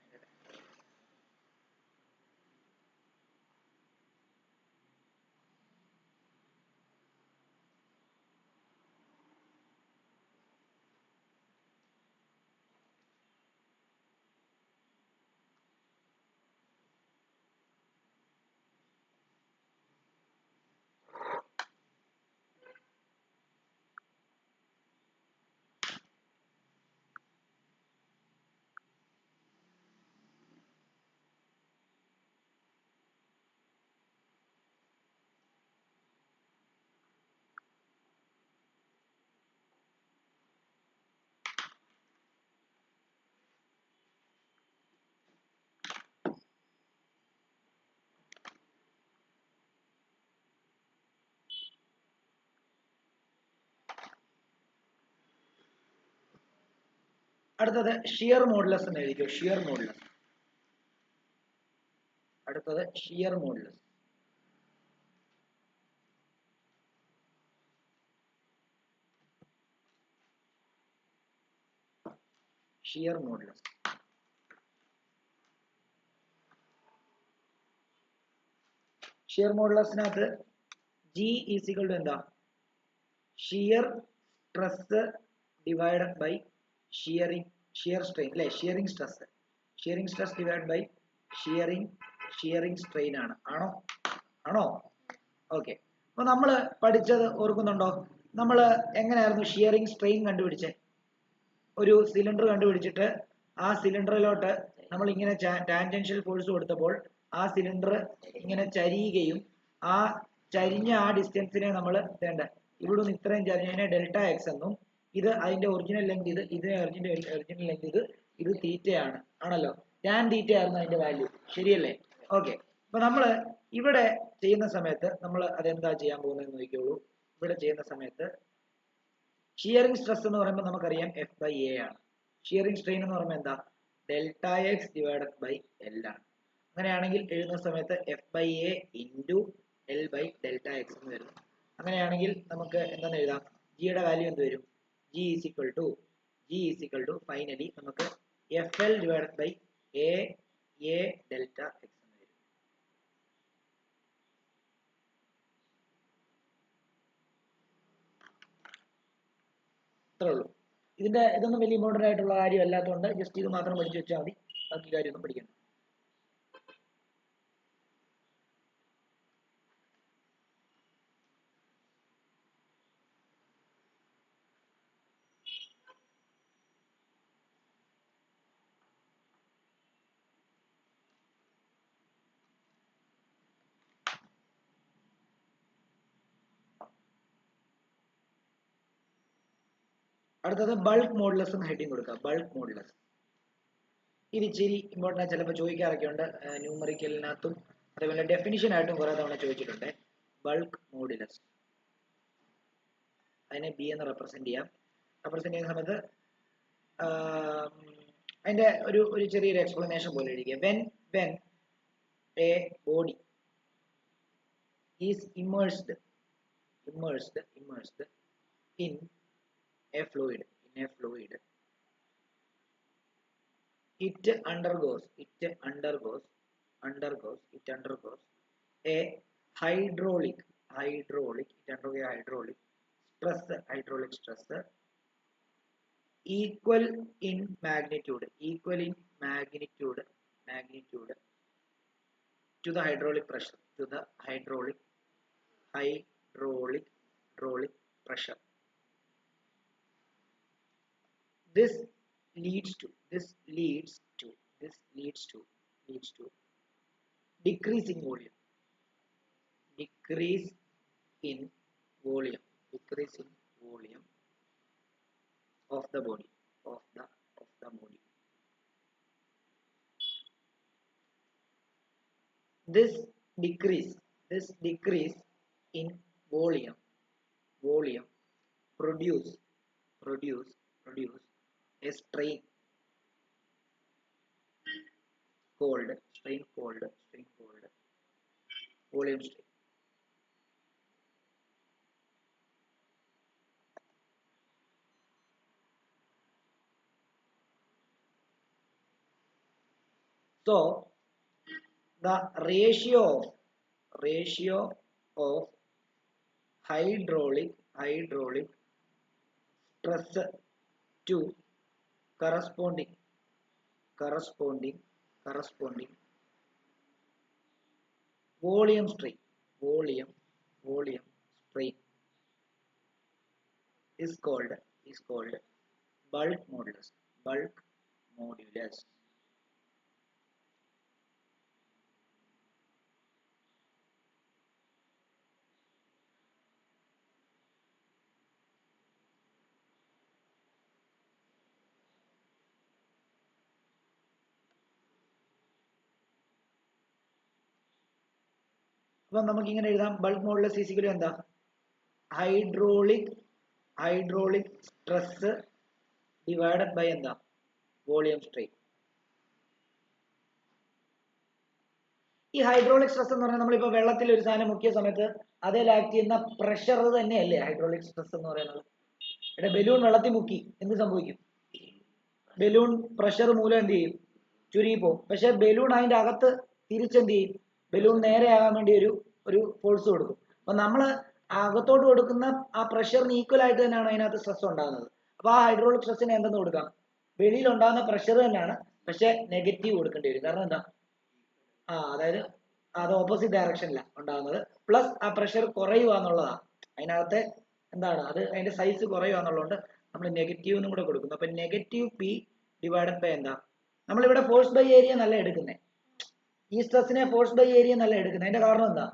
അടുത്തത് ഷിയർ മോഡുലസ് എന്ന് എഴുതിക്കോ. Shear modulus. അടുത്തത് shear modulus. Shear modulus. Shear മോഡുലസിനകത്ത് G ഈസ് ഈക്വൽ ടു എന്താ shear stress divided by shear strain അല്ലെ, shearing stress divide by shearing strain ആണ്. ആണോ? ഓക്കെ. അപ്പൊ നമ്മൾ പഠിച്ചത് ഓർക്കുന്നുണ്ടോ? നമ്മൾ എങ്ങനെയായിരുന്നു ഷിയറിംഗ് സ്ട്രെയിൻ കണ്ടുപിടിച്ചേ? ഒരു സിലിണ്ടർ കണ്ടുപിടിച്ചിട്ട് ആ സിലിണ്ടറിലോട്ട് നമ്മൾ ഇങ്ങനെ ടാൻജൻഷ്യൽ ഫോഴ്സ് കൊടുത്തപ്പോൾ ആ സിലിണ്ടർ ഇങ്ങനെ ചരിയുകയും ആ ചരിഞ്ഞ ആ ഡിസ്റ്റൻസിനെ നമ്മൾ വേണ്ട ഇവിടുന്ന് ഇത്രയും ചരിഞ്ഞതിനെ ഡെൽറ്റ എക്സ് എന്നും, ഇത് അതിന്റെ ഒറിജിനൽ ലെങ്ത്, ഇതിന്റെ ഒറിജിനൽ ലെങ്ത് ഇത് തീറ്റയാണ് ആണല്ലോ. ടാൻ തീറ്റ ആയിരുന്നു അതിന്റെ വാല്യൂ, ശരിയല്ലേ? ഓക്കെ. അപ്പൊ നമ്മൾ ഇവിടെ ചെയ്യുന്ന സമയത്ത് നമ്മൾ അതെന്താ ചെയ്യാൻ പോകുന്നതെന്ന് നോക്കിയോളൂ. ഇവിടെ ചെയ്യുന്ന സമയത്ത് ഷിയറിംഗ് സ്ട്രെസ് എന്ന് പറയുമ്പോൾ നമുക്കറിയാം F/A ആണ്. ഷിയറിംഗ് സ്ട്രെയിൻ എന്ന് പറയുമ്പോൾ എന്താ delta x divided by L ആണ്. അങ്ങനെയാണെങ്കിൽ എഴുതുന്ന സമയത്ത് F/A ഇൻറ്റു L/ഡെൽറ്റ എക്സ് എന്ന് വരുന്നു. അങ്ങനെയാണെങ്കിൽ നമുക്ക് എന്താണെന്ന് എഴുതാം, ജിയുടെ വാല്യൂ എന്ത് വരും? G is equal to finally നമുക്ക് FL divided by A delta x എന്ന് വരും. അത്രേ ഉള്ളൂ. ഇതൊന്നും വലിയ ഇമ്പോർട്ടൻ്റ് ആയിട്ടുള്ള കാര്യം അല്ലാത്തതുകൊണ്ട് ജസ്റ്റ് ഇത് മാത്രം പഠിച്ചു വെച്ചാൽ മതി, ബാക്കി കാര്യമൊന്നും പഠിക്കണം. അടുത്തത് ബൾക്ക് മോഡുലസ് എന്ന് ഹെഡിങ് കൊടുക്കുക. ബൾക്ക് മോഡുലസ് ഇത് ഇച്ചിരി ഇമ്പോർട്ടൻ്റ്, ചിലപ്പോൾ ചോദിക്കാറൊക്കെ ഉണ്ട്. ന്യൂമറിക്കലിനകത്തും അതേപോലെ ഡെഫിനിഷൻ ആയിട്ടും കുറെ തവണ ചോദിച്ചിട്ടുണ്ട്. ബൾക്ക് മോഡുലസ് അതിനെ ബി എന്ന് റെപ്രസെന്റ് ചെയ്യുന്ന സമയത്ത് അതിന്റെ ഒരു ചെറിയൊരു എക്സ്പ്ലനേഷൻ പോലെ ഇരിക്കുക. When A body is immersed immersed in a fluid, it undergoes a hydraulic stress equal in magnitude to the hydraulic pressure, hydraulic pressure. This leads to decrease in volume of the body. This decrease in volume produce a strain called volume strain. So the ratio of hydraulic stress to corresponding volume strain is called bulk modulus. അപ്പം നമുക്ക് ഇങ്ങനെ എഴുതാം, bulk modulus is equal to എന്താ, hydraulic stress divided by എന്താ, volume strain. ഈ hydraulic stress എന്ന് പറഞ്ഞാൽ നമ്മളിപ്പോൾ വെള്ളത്തിൽ ഒരു സാധനം മുക്കിയ സമയത്ത് അതിൽ ആക്ട് ചെയ്യുന്ന പ്രഷർ തന്നെയല്ലേ ഹൈഡ്രോളിക് സ്ട്രെസ് എന്ന് പറയുന്നത്. ഇവിടെ ബലൂൺ വെള്ളത്തിൽ മുക്കി എന്ത് സംഭവിക്കും? ബലൂൺ പ്രഷർ മൂലം എന്ത് ചെയ്യും? ചുരുങ്ങി പോകും. പക്ഷെ ബലൂൺ അതിന്റെ അകത്ത് തിരിച്ചെന്ത് ചെയ്യും? ബലൂൺ നേരെയാകാൻ വേണ്ടി ഒരു ഫോഴ്സ് കൊടുക്കും. അപ്പൊ നമ്മൾ അകത്തോട്ട് കൊടുക്കുന്ന ആ പ്രഷറിന് ഈക്വൽ ആയിട്ട് തന്നെയാണ് അതിനകത്ത് സ്ട്രെസ് ഉണ്ടാകുന്നത്. അപ്പൊ ആ ഹൈഡ്രോളിക് സ്ട്രെസ്സിന് എന്തെന്ന് കൊടുക്കാം? വെളിയിൽ ഉണ്ടാകുന്ന പ്രഷർ തന്നെയാണ്, പക്ഷെ നെഗറ്റീവ് കൊടുക്കേണ്ടി വരും. കാരണം എന്താ? അതായത് അത് ഓപ്പോസിറ്റ് ഡയറക്ഷനിലാണ് ഉണ്ടാകുന്നത്. പ്ലസ് ആ പ്രഷർ കുറയുക എന്നുള്ളതാണ്. അതിനകത്തെ എന്താണ്, അത് അതിന്റെ സൈസ് കുറയുക എന്നുള്ളതുകൊണ്ട് നമ്മൾ നെഗറ്റീവ് എന്നും കൂടെ കൊടുക്കുന്നു. അപ്പൊ നെഗറ്റീവ് പി ഡിവൈഡഡ് ബൈ എന്താ, നമ്മളിവിടെ ഫോഴ്സ് ബൈ ഏരിയ നല്ല എടുക്കുന്നത്, ഈ സ്ട്രെസ്സിനെ ഫോഴ്സ് ബൈ ഏരിയ നല്ല എടുക്കുന്നത്. അതിന്റെ കാരണം എന്താ?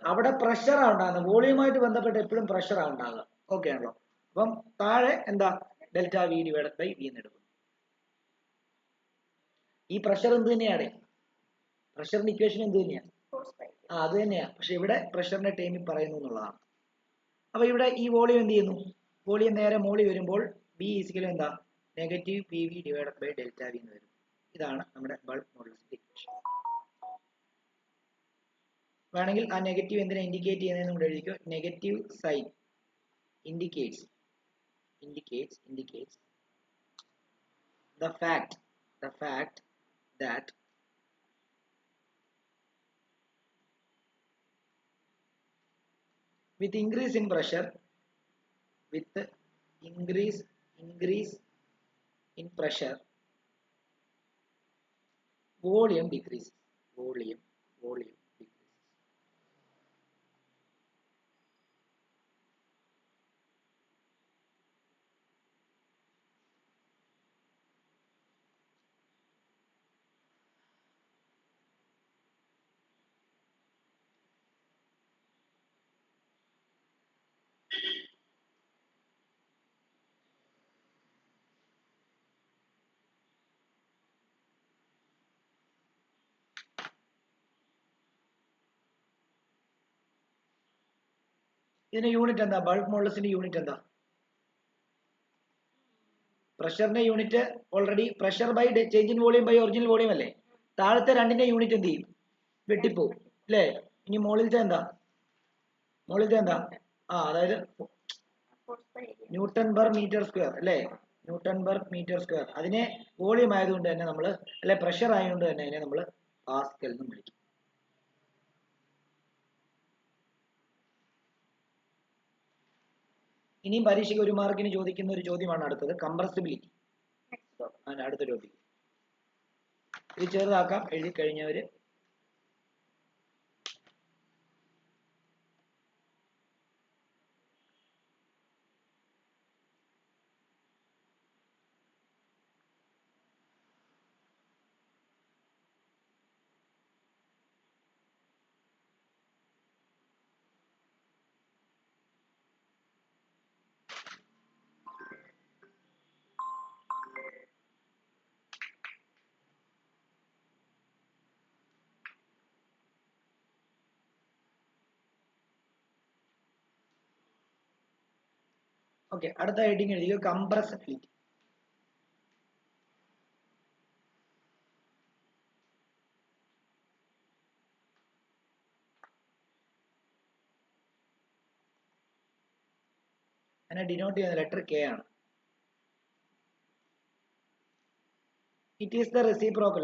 അവിടെ പ്രഷറാണ് ഉണ്ടാകുന്നത്, വോളിയുമായിട്ട് ബന്ധപ്പെട്ട് എപ്പോഴും പ്രഷറാണ് ഉണ്ടാകുക. ഓക്കെ ആണല്ലോ. അപ്പം താഴെ എന്താ, delta V divided by V എന്ന് എടുക്കും. ഈ പ്രഷർ എന്ത് തന്നെയാണ്? പ്രഷറിന്റെ ഇക്വേഷൻ എന്ത് തന്നെയാണ്? അത് തന്നെയാണ്. പക്ഷെ ഇവിടെ പ്രഷറിന്റെ ടൈമിൽ പറയുന്നു എന്നുള്ളതാണ്. അപ്പൊ ഇവിടെ ഈ വോളിയം എന്ത് ചെയ്യുന്നു? വോളിയം നേരെ മോളി വരുമ്പോൾ ബി ഈസിക്കൽ എന്താ, negative P V divided by delta V എന്ന് വരും. ഇതാണ് നമ്മുടെ ബൾക്ക് മോഡുലസിന്റെ ഇക്വേഷൻ. വേണമെങ്കിൽ ആ നെഗറ്റീവ് എന്തിനാ ഇൻഡിക്കേറ്റ് ചെയ്യുന്നതെന്ന് കൂടെ എഴുതിക്കോ. Negative sign indicates the fact that with increase in pressure, volume decreases. ഇതിന്റെ യൂണിറ്റ് എന്താ? ബൾക്ക് മോഡുലസിന്റെ യൂണിറ്റ് എന്താ? പ്രഷറിന്റെ unit already pressure by change in volume by original volume അല്ലേ. താഴത്തെ രണ്ടിന്റെ യൂണിറ്റ് എന്ത് ചെയ്യും? വെട്ടിപ്പോവും അല്ലേ. ഇനി മുകളിലത്തെ എന്താ? അതായത് ന്യൂട്ടൺ പെർ മീറ്റർ സ്ക്വയർ അല്ലേ, ന്യൂട്ടൺ പെർ മീറ്റർ സ്ക്വയർ. അതിനെ വോളിയം ആയതുകൊണ്ട് തന്നെ നമ്മൾ, അല്ലെ പ്രഷർ ആയതുകൊണ്ട് തന്നെ അതിനെ നമ്മൾ പാസ്കൽ എന്ന് വിളിക്കും. ഇനിയും പരീക്ഷയ്ക്ക് 1 മാർക്കിന് ചോദിക്കുന്ന ഒരു ചോദ്യമാണ് അടുത്തത്, കംപ്രസിബിലിറ്റി. അടുത്ത ടോപ്പിക് ഇത് ചെറുതാക്കാം, എഴുതി കഴിഞ്ഞവര്. ഓക്കെ, അടുത്ത ഹെഡിങ് എഴുതിയോ, കംപ്രസിബിലിറ്റി. അതിനെ ഡിനോട്ട് ചെയ്യുന്ന ലെറ്റർ കെ ആണ്. It is the reciprocal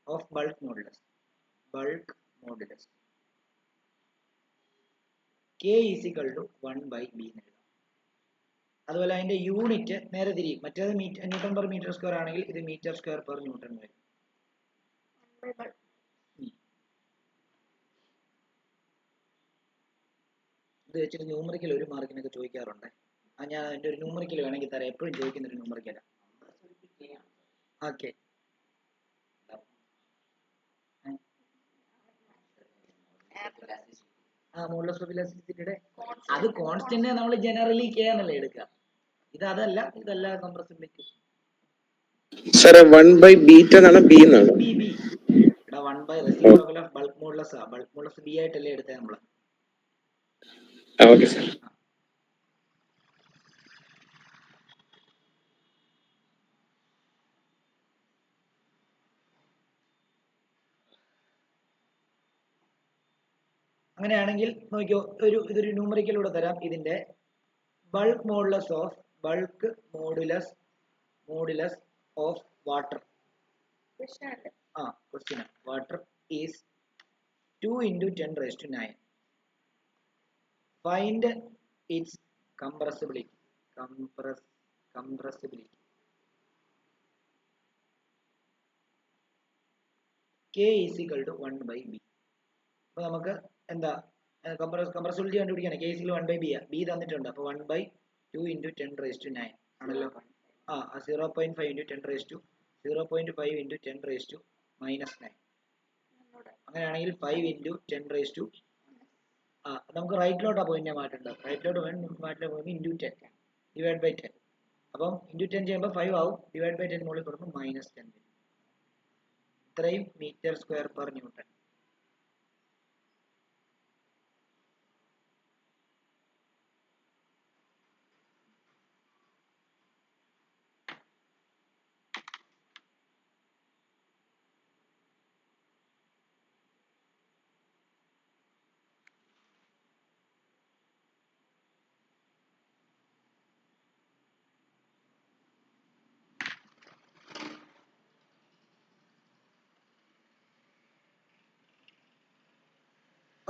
of bulk modulus. K is equal to 1 by B എന്ന് എഴുതാം. അതുപോലെ അതിന്റെ യൂണിറ്റ് നേരെ തിരിയും, മറ്റേത് ന്യൂട്ടൺ പെർ മീറ്റർ സ്ക്വയർ ആണെങ്കിൽ ഇത് മീറ്റർ സ്ക്വയർ പെർ ന്യൂട്ടൺ വരും. ഇത് വെച്ചിട്ട് ന്യൂമറിക്കൽ 1 മാർക്കിനൊക്കെ ചോദിക്കാറുണ്ട്. ഞാൻ അതിന്റെ ഒരു ന്യൂമറിക്കൽ വേണമെങ്കിൽ തരാം, എപ്പോഴും ചോദിക്കുന്ന ഒരു ന്യൂമറിക്കല. ഓക്കെ, മോഡുലസ് ഓഫ് ഇലാസ്റ്റിസിറ്റിയുടെ അത് കോൺസ്റ്റന്റ് നമ്മൾ ജനറലി കെ എന്നല്ലേ എടുക്കുക. ഇതല്ല കംപ്രസിബിലിറ്റി. സാറേ 1 ബൈ ബീറ്റ എന്നാണ്, ബി എന്നാണ്. ഇവിടെ 1 by reciprocal of bulk modulus ആ, ബൾക്ക് മോഡുലസ് ബി ആയിട്ടല്ലേ എടുത്തത് നമ്മള്. Okay sir. അങ്ങനെയാണെങ്കിൽ നോക്കിയോ, ഇതൊരു ന്യൂമറിക്കലൂടെ തരാം. ഇതിന്റെ bulk modulus of water. Question water is 2 into 10 raised to 9. Find its compressibility. K is equal to 1 by B. അപ്പോൾ നമുക്ക് എന്താ കംപ്രസിബിലിറ്റി കണ്ടുപിടിക്കാൻ K is equal to 1 by B. B തന്നിട്ടുണ്ട്, അപ്പോൾ 1 by 2 into 10 raised to 9 ആണല്ലോ. 0.5 into 10 raised to 0.5 into 10 raised to minus 9. അങ്ങനെയാണെങ്കിൽ 5 into 10 raised to നമുക്ക് റൈറ്റിലോട്ടാ point മാറ്റേണ്ടത്. റൈറ്റിലോട്ട് മാറ്റാൻ പോകുമ്പോൾ ഇൻറ്റു 10 ഡിവൈഡ് ബൈ 10. അപ്പം ഇൻറ്റു 10 ചെയ്യുമ്പോൾ 5 ആവും, ഡിവൈഡ് ബൈ 10 മുകളിൽ കൊടുക്കുമ്പോൾ -10 വരും. ഇത്രയും മീറ്റർ സ്ക്വയർ പെർ ന്യൂട്ടൺ.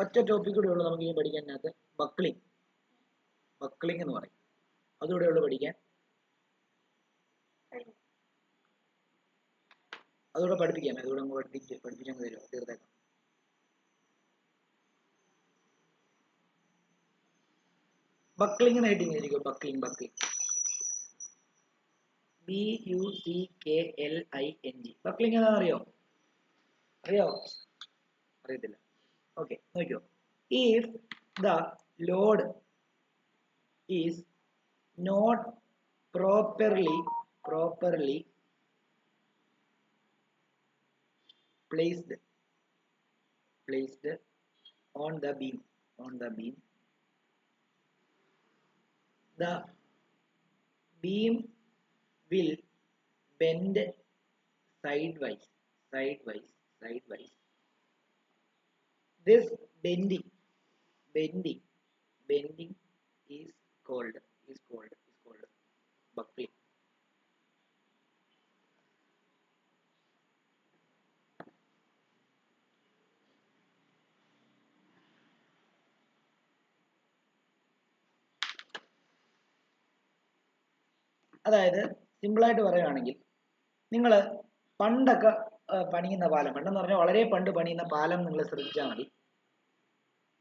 ഒറ്റ ടോപ്പിക് കൂടെ ഉള്ളൂ നമുക്ക് ഈ പഠിക്കാനകത്ത്, ബക്ലിംഗ് എന്ന് പറയും. അതുകൂടെ ഉള്ളു പഠിക്കാൻ, അതുകൂടെ പഠിപ്പിക്കാം. അതുകൂടെ നമുക്ക് പഠിപ്പിച്ചങ്ങ് തരുമോ, തീർത്തേക്കാം. ബക്ലിംഗ് എന്ന് ഹെഡിങ് ആയിരിക്കും. Buckling BUCKLING. ബക്ലിംഗ് എന്താണെന്ന് അറിയോ? അറിയത്തില്ല. ഓക്കെ, നോക്കിയോ. If the load is not properly placed on the beam, the beam will bend sideways this bending is called buckling. അതായത് സിമ്പിൾ ആയിട്ട് പറയുകയാണെങ്കിൽ നിങ്ങൾ പണ്ടൊക്കെ പണിയുന്ന പാലം, പണ്ടെന്ന് പറഞ്ഞാൽ വളരെ പണ്ട് പണിയുന്ന പാലം നിങ്ങൾ ശ്രദ്ധിച്ചാൽ മതി.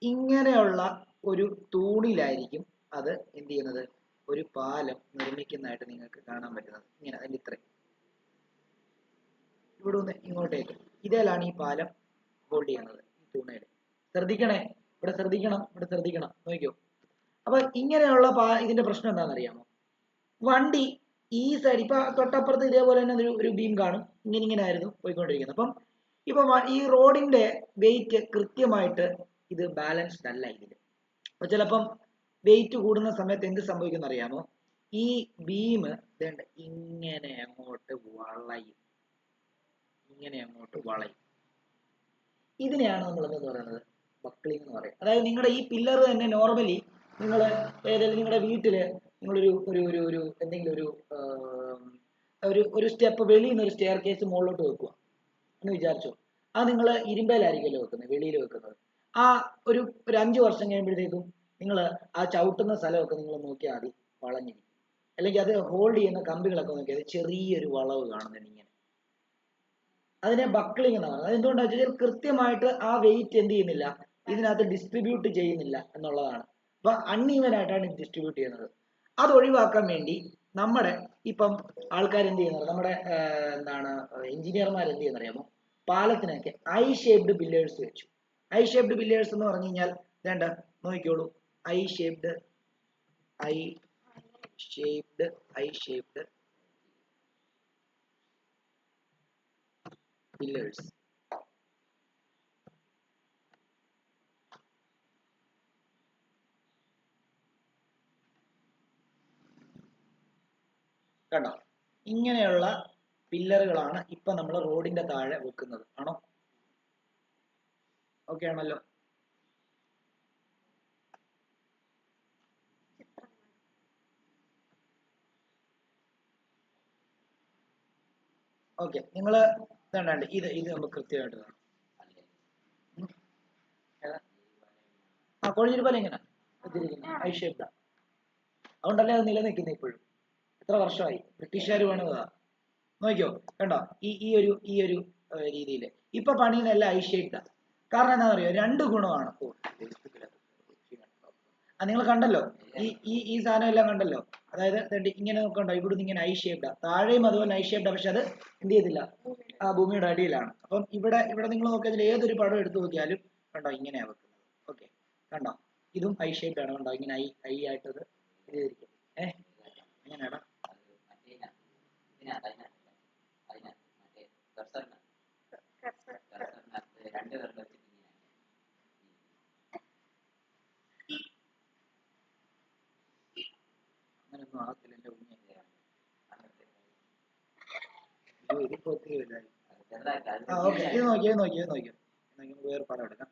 ഇങ്ങനെയുള്ള ഒരു തൂണിലായിരിക്കും അത് എന്ത് ചെയ്യുന്നത്, ഒരു പാലം നിർമ്മിക്കുന്നതായിട്ട് നിങ്ങൾക്ക് കാണാൻ പറ്റുന്നത്. ഇങ്ങനെ അതിൻ്റെ ഇത്രയും ഇവിടെ നിന്ന് ഇങ്ങോട്ടേക്ക് ഇതിലാണ് ഈ പാലം ഹോൾഡ് ചെയ്യുന്നത്, ഈ തൂണയിൽ. ശ്രദ്ധിക്കണേ, ഇവിടെ ശ്രദ്ധിക്കണം, നോക്കിയോ. അപ്പൊ ഇങ്ങനെയുള്ള ഇതിന്റെ പ്രശ്നം എന്താണെന്നറിയാമോ? വണ്ടി ഈ സൈഡ് ഇപ്പൊ തൊട്ടപ്പുറത്ത് ഇതേപോലെ തന്നെ ഒരു ബീം കാണും, ഇങ്ങനെ ആയിരുന്നു പോയിക്കൊണ്ടിരിക്കുന്നത്. അപ്പം ഇപ്പൊ ഈ റോഡിന്റെ വെയിറ്റ് കൃത്യമായിട്ട് ഇത് ബാലൻസ്ഡ് അല്ല ഇതിൽ. അപ്പൊ ചിലപ്പം വെയിറ്റ് കൂടുന്ന സമയത്ത് എന്ത് സംഭവിക്കുന്ന അറിയാമോ? ഈ ബീം ഇങ്ങനെ അങ്ങോട്ട് വളയും. ഇതിനെയാണ് നമ്മൾ എന്ന് പറയുന്നത് ബക്ലിംഗ് എന്ന് പറയും. അതായത് നിങ്ങളുടെ ഈ പില്ലർ തന്നെ നോർമലി നിങ്ങൾ ഏതെങ്കിലും നിങ്ങളുടെ വീട്ടില് നിങ്ങളൊരു ഒരു ഒരു ഒരു എന്തെങ്കിലും ഒരു സ്റ്റെപ്പ് വെളിയിൽ നിന്ന് ഒരു സ്റ്റെയർ കേസ് മുകളിലോട്ട് വെക്കുക എന്ന് വിചാരിച്ചോ. അത് നിങ്ങൾ ഇരുമ്പയിലായിരിക്കുമല്ലോ വെക്കുന്നത്, വെളിയിൽ വെക്കുന്നത്. ആ ഒരു 5 വർഷം കഴിയുമ്പോഴത്തേക്കും നിങ്ങൾ ആ ചവിട്ടുന്ന സ്ഥലമൊക്കെ നിങ്ങൾ നോക്കിയാൽ മതി വളഞ്ഞിരിക്കും. അല്ലെങ്കിൽ അത് ഹോൾഡ് ചെയ്യുന്ന കമ്പികളൊക്കെ നോക്കിയാൽ ചെറിയൊരു വളവ് കാണുന്നുണ്ട് ഇങ്ങനെ. അതിനെ ബക്ലിംഗ് എന്ന് പറയുന്നത്. അതെന്തുകൊണ്ടാണെന്ന് വെച്ചാൽ കൃത്യമായിട്ട് ആ വെയിറ്റ് എന്ത് ചെയ്യുന്നില്ല, ഇതിനകത്ത് ഡിസ്ട്രിബ്യൂട്ട് ചെയ്യുന്നില്ല എന്നുള്ളതാണ്. അപ്പൊ അൺഈവൻ ആയിട്ടാണ് ഡിസ്ട്രിബ്യൂട്ട് ചെയ്യുന്നത്. അത് ഒഴിവാക്കാൻ വേണ്ടി നമ്മുടെ ഇപ്പം ആൾക്കാർ എന്ത് ചെയ്യുന്നത്, നമ്മുടെ എഞ്ചിനീയർമാർ എന്ത് ചെയ്യുന്ന അറിയാമോ? പാലത്തിനൊക്കെ ഐ ഷേപ്ഡ് പില്ലേഴ്സ് വെച്ചു. ഐ ഷേപ്ഡ് പില്ലേഴ്സ് എന്ന് പറഞ്ഞു കഴിഞ്ഞാൽ വേണ്ട നോക്കിക്കോളൂ, ഐ ഷേപ്ഡ് പില്ലേഴ്സ്. കണ്ടോ, ഇങ്ങനെയുള്ള പില്ലറുകളാണ് ഇപ്പൊ നമ്മൾ റോഡിന്റെ താഴെ വെക്കുന്നത്. ആണോ? ഓക്കെ ആണല്ലോ. ഓക്കെ, നിങ്ങൾ ഇതാണ്ട് ഇത് നമുക്ക് കൃത്യമായിട്ട് കാണാം. കോഴിഞ്ഞൊരു പോലെ ഇങ്ങനെ ഐ ഷേപ്ഡാ. അതുകൊണ്ടല്ലേ അത് നിലനിൽക്കുന്നത് ഇപ്പോഴും. എത്ര വർഷമായി? ബ്രിട്ടീഷുകാർ പണിതാ. നോക്കിയോ, കണ്ടോ, ഈ ഒരു രീതിയിൽ ഇപ്പൊ പണിയുന്നതെല്ലാം ഐ ഷേപ്ഡാ. കാരണം എന്താ പറയുക, 2 ഗുണമാണ്. നിങ്ങൾ കണ്ടല്ലോ, ഈ സാധനം എല്ലാം കണ്ടല്ലോ. അതായത് ഇങ്ങനെ നോക്കണ്ടോ, ഇവിടുന്ന് ഇങ്ങനെ ഐ ഷേപ്ഡാ, താഴെയും അതുപോലെ ഐ ഷേപ്ഡാ. പക്ഷെ അത് എന്ത് ചെയ്തില്ല, ആ ഭൂമിയുടെ അടിയിലാണ്. അപ്പം ഇവിടെ നിങ്ങൾ നോക്കിയതിൽ ഏതൊരു പടം എടുത്തു നോക്കിയാലും കണ്ടോ ഇങ്ങനെയാ വെക്കുന്നത്. ഓക്കെ, കണ്ടോ, ഇതും ഐ ഷേപ്ഡാണ്. കണ്ടോ ഇങ്ങനെ ഐ ആയിട്ടത് ചെയ്തിരിക്കും. എങ്ങനെയാടാ? അങ്ങനൊന്നും ആകത്തില്ല എന്റെ കുഞ്ഞെ. ഇതിപ്പോ ഒത്തിരി വലുതായി. ഓക്കെ, ഇത് നോക്കിയോ. വേറെ പടം എടുക്കാം.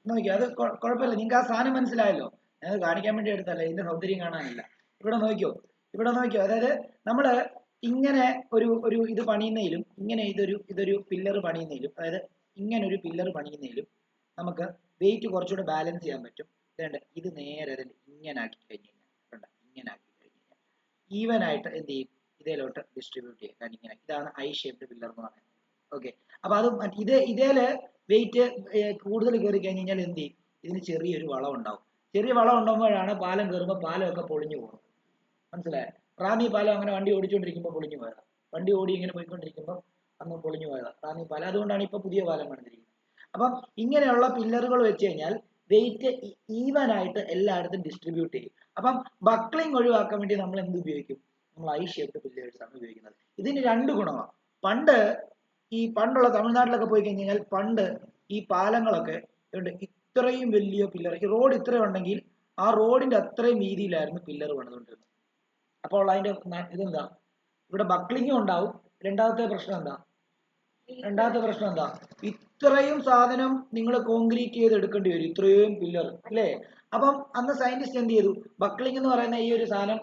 നോക്കിയോ, അത് കുഴപ്പമില്ല. നിങ്ങൾക്ക് ആ സാധനം മനസ്സിലായല്ലോ. ഞാൻ കാണിക്കാൻ വേണ്ടി എടുത്തല്ല, ഇതിന്റെ സൗന്ദര്യം കാണാനില്ല. ഇവിടെ നോക്കിയോ. അതായത് നമ്മള് ഇങ്ങനെ ഒരു ഇത് പണിയുന്നതിലും ഇങ്ങനെ ഇതൊരു പില്ലർ പണിയുന്നതിലും, അതായത് ഇങ്ങനെ ഒരു പില്ലർ പണിയുന്നതിലും നമുക്ക് വെയിറ്റ് കുറച്ചുകൂടെ ബാലൻസ് ചെയ്യാൻ പറ്റും. ഇത് നേരെ ഇങ്ങനെ ആക്കി കഴിഞ്ഞ് കഴിഞ്ഞാൽ ഈവൻ ആയിട്ട് എന്ത് ചെയ്യും, ഇതേലോട്ട് ഡിസ്ട്രിബ്യൂട്ട് ചെയ്യും. കാരണം ഇങ്ങനെ, ഇതാണ് ഐ ഷേപ്ഡ് പില്ലർ എന്ന് പറയുന്നത്. ഓക്കെ, അപ്പൊ അത് ഇതേല് വെയിറ്റ് കൂടുതൽ കയറി കഴിഞ്ഞ് കഴിഞ്ഞാൽ എന്ത് ചെയ്യും, ഇതിന് ചെറിയൊരു വളം ഉണ്ടാവും. ചെറിയ വളം ഉണ്ടാകുമ്പോഴാണ് പാലം കയറുമ്പോൾ പാലമൊക്കെ പൊളിഞ്ഞു പോകുന്നത്. മനസ്സിലായോ? റാന്നി പാലം അങ്ങനെ വണ്ടി ഓടിച്ചുകൊണ്ടിരിക്കുമ്പോൾ പൊളിഞ്ഞു പോയതാണ്. വണ്ടി ഓടി ഇങ്ങനെ പോയിക്കൊണ്ടിരിക്കുമ്പോൾ അന്ന് പൊളിഞ്ഞു പോയതാണ് റാന്നി പാലം. അതുകൊണ്ടാണ് ഇപ്പൊ പുതിയ പാലം പണിതിരിക്കുന്നത്. അപ്പം ഇങ്ങനെയുള്ള പില്ലറുകൾ വെച്ച് കഴിഞ്ഞാൽ വെയിറ്റ് ഈവൻ ആയിട്ട് എല്ലായിടത്തും ഡിസ്ട്രിബ്യൂട്ട് ചെയ്യും. അപ്പം ബക്ലിംഗ് ഒഴിവാക്കാൻ വേണ്ടി നമ്മൾ എന്ത് ഉപയോഗിക്കും? നമ്മൾ ഐ ഷേപ്ഡ് പില്ലേഴ്സ് ആണ് ഉപയോഗിക്കുന്നത്. ഇതിന് 2 ഗുണമാണ്. പണ്ട് ഈ പണ്ടുള്ള തമിഴ്നാട്ടിലൊക്കെ പോയി കഴിഞ്ഞാൽ പണ്ട് ഈ പാലങ്ങളൊക്കെ ഉണ്ട് ഇത്രയും വലിയ പില്ലർ, ഈ റോഡ് ഇത്രയും ഉണ്ടെങ്കിൽ ആ റോഡിന്റെ അത്രയും വീതിയിലായിരുന്നു പില്ലർ പണിതുകൊണ്ടിരുന്നത്. അപ്പോൾ അതിന്റെ ഇതെന്താ, ഇവിടെ ബക്ലിങ്ങും ഉണ്ടാവും. രണ്ടാമത്തെ പ്രശ്നം എന്താ, ഇത്രയും സാധനം നിങ്ങൾ കോൺക്രീറ്റ് ചെയ്ത് എടുക്കേണ്ടി വരും, ഇത്രയും പില്ലർ അല്ലേ. അപ്പം അന്ന് സയന്റിസ്റ്റ് എന്ത് ചെയ്തു, ബക്ലിംഗ് എന്ന് പറയുന്ന ഈ ഒരു സാധനം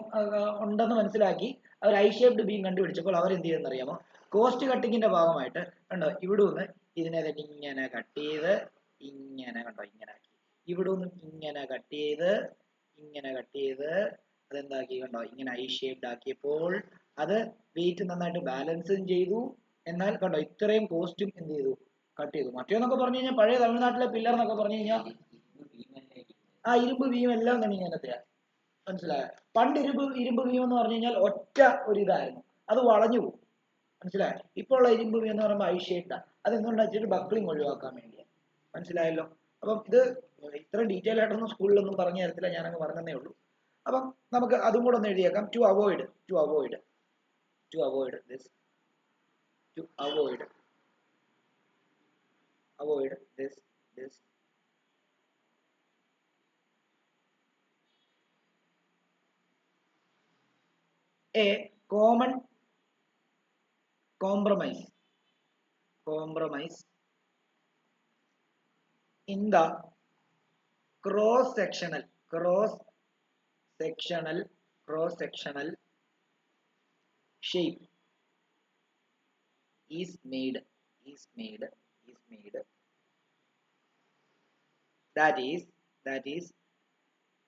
ഉണ്ടെന്ന് മനസ്സിലാക്കി അവർ ഐ ഷേപ്ഡ് ബീം കണ്ടുപിടിച്ചപ്പോൾ അവർ എന്ത് ചെയ്തെന്ന് അറിയാമോ, കോസ്റ്റ് കട്ടിങ്ങിന്റെ ഭാഗമായിട്ട് കണ്ടോ ഇവിടെ നിന്ന് ഇതിനെ തന്നെ ഇങ്ങനെ കട്ട് ചെയ്ത് ഇങ്ങനെ കണ്ടോ ഇങ്ങനെ ആക്കി, ഇവിടെ നിന്ന് ഇങ്ങനെ കട്ട് ചെയ്ത് അതെന്താക്കി കണ്ടോ ഇങ്ങനെ ഐ ഷേപ്ഡ് ആക്കിയപ്പോൾ അത് വെയിറ്റ് നന്നായിട്ട് ബാലൻസും ചെയ്തു. എന്നാൽ കണ്ടോ ഇത്രയും കോസ്റ്റും എന്ത് ചെയ്തു, കട്ട് ചെയ്തു. മറ്റേന്നൊക്കെ പറഞ്ഞു കഴിഞ്ഞാൽ പഴയ തമിഴ്നാട്ടിലെ പില്ലർ എന്നൊക്കെ പറഞ്ഞു കഴിഞ്ഞാൽ ആ ഇരുമ്പ് ബീം എല്ലാം തന്നെ ഇങ്ങനത്തെയാ, മനസ്സിലായോ. പണ്ട് ഇരുമ്പ് ബീം എന്ന് പറഞ്ഞു കഴിഞ്ഞാൽ ഒറ്റ ഒരു ഇതായിരുന്നു, അത് വളഞ്ഞു പോകും, മനസ്സിലായോ. ഇപ്പോൾ ഉള്ള ഇരുമ്പ് ബീം എന്ന് പറയുമ്പോൾ ഐ ഷേപ്ഡാ, അത് എന്തുകൊണ്ടാ വെച്ചിട്ട് ബക്ലിംഗ് ഒഴിവാക്കാൻ വേണ്ടിയാണ്, മനസ്സിലായല്ലോ. അപ്പം ഇത് ഇത്ര ഡീറ്റെയിൽ ആയിട്ടൊന്നും സ്കൂളിലൊന്നും പറഞ്ഞു തരത്തില്ല, ഞാനങ്ങ് പറഞ്ഞതേ ഉള്ളൂ. അപ്പം നമുക്ക് അതും കൂടെ ഒന്ന് എഴുതിയേക്കാം, to avoid this a common compromise in the cross sectional shape is made that is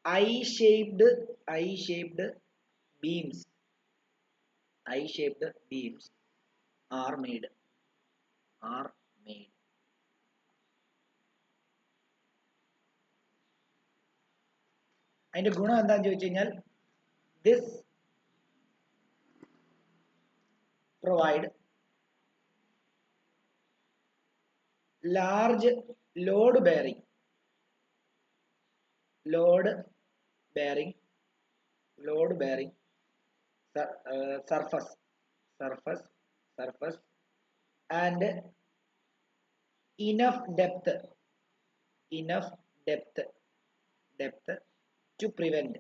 eye-shaped beams are made. അതിന്റെ ഗുണം എന്താന്ന് ചോദിച്ചു കഴിഞ്ഞാൽ this provide large load bearing surface and enough depth to prevent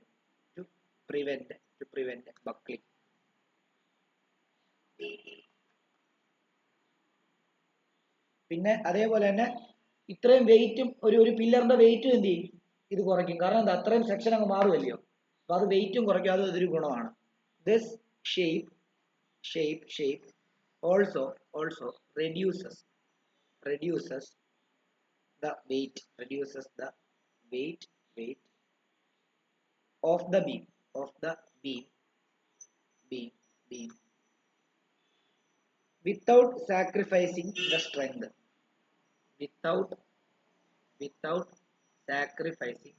buckling. പിന്നെ അതേപോലെ തന്നെ ഇത്രയും വെയിറ്റും ഒരു പില്ലറിന്റെ വെയിറ്റും എന്ത് ചെയ്യും, ഇത് കുറയ്ക്കും. കാരണം എന്താ, അത്രയും സെക്ഷൻ അങ്ങ് മാറുമല്ലയോ, അപ്പൊ അത് വെയിറ്റും കുറയ്ക്കും, അത് ഇതൊരു ഗുണമാണ്. This shape also reduces the weight of the beam without sacrificing the strength, without sacrificing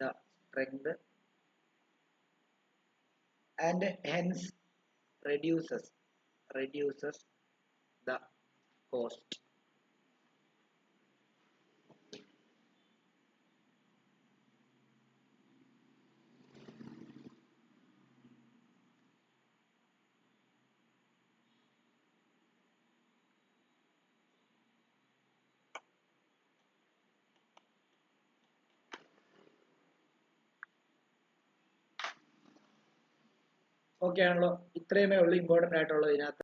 the strength, and hence reduces the cost. Okay ആണല്ലോ, ഇത്രയുമേ ഉള്ളൂ ഇമ്പോർട്ടന്റ് ആയിട്ടുള്ളത് ഇതിനകത്ത്.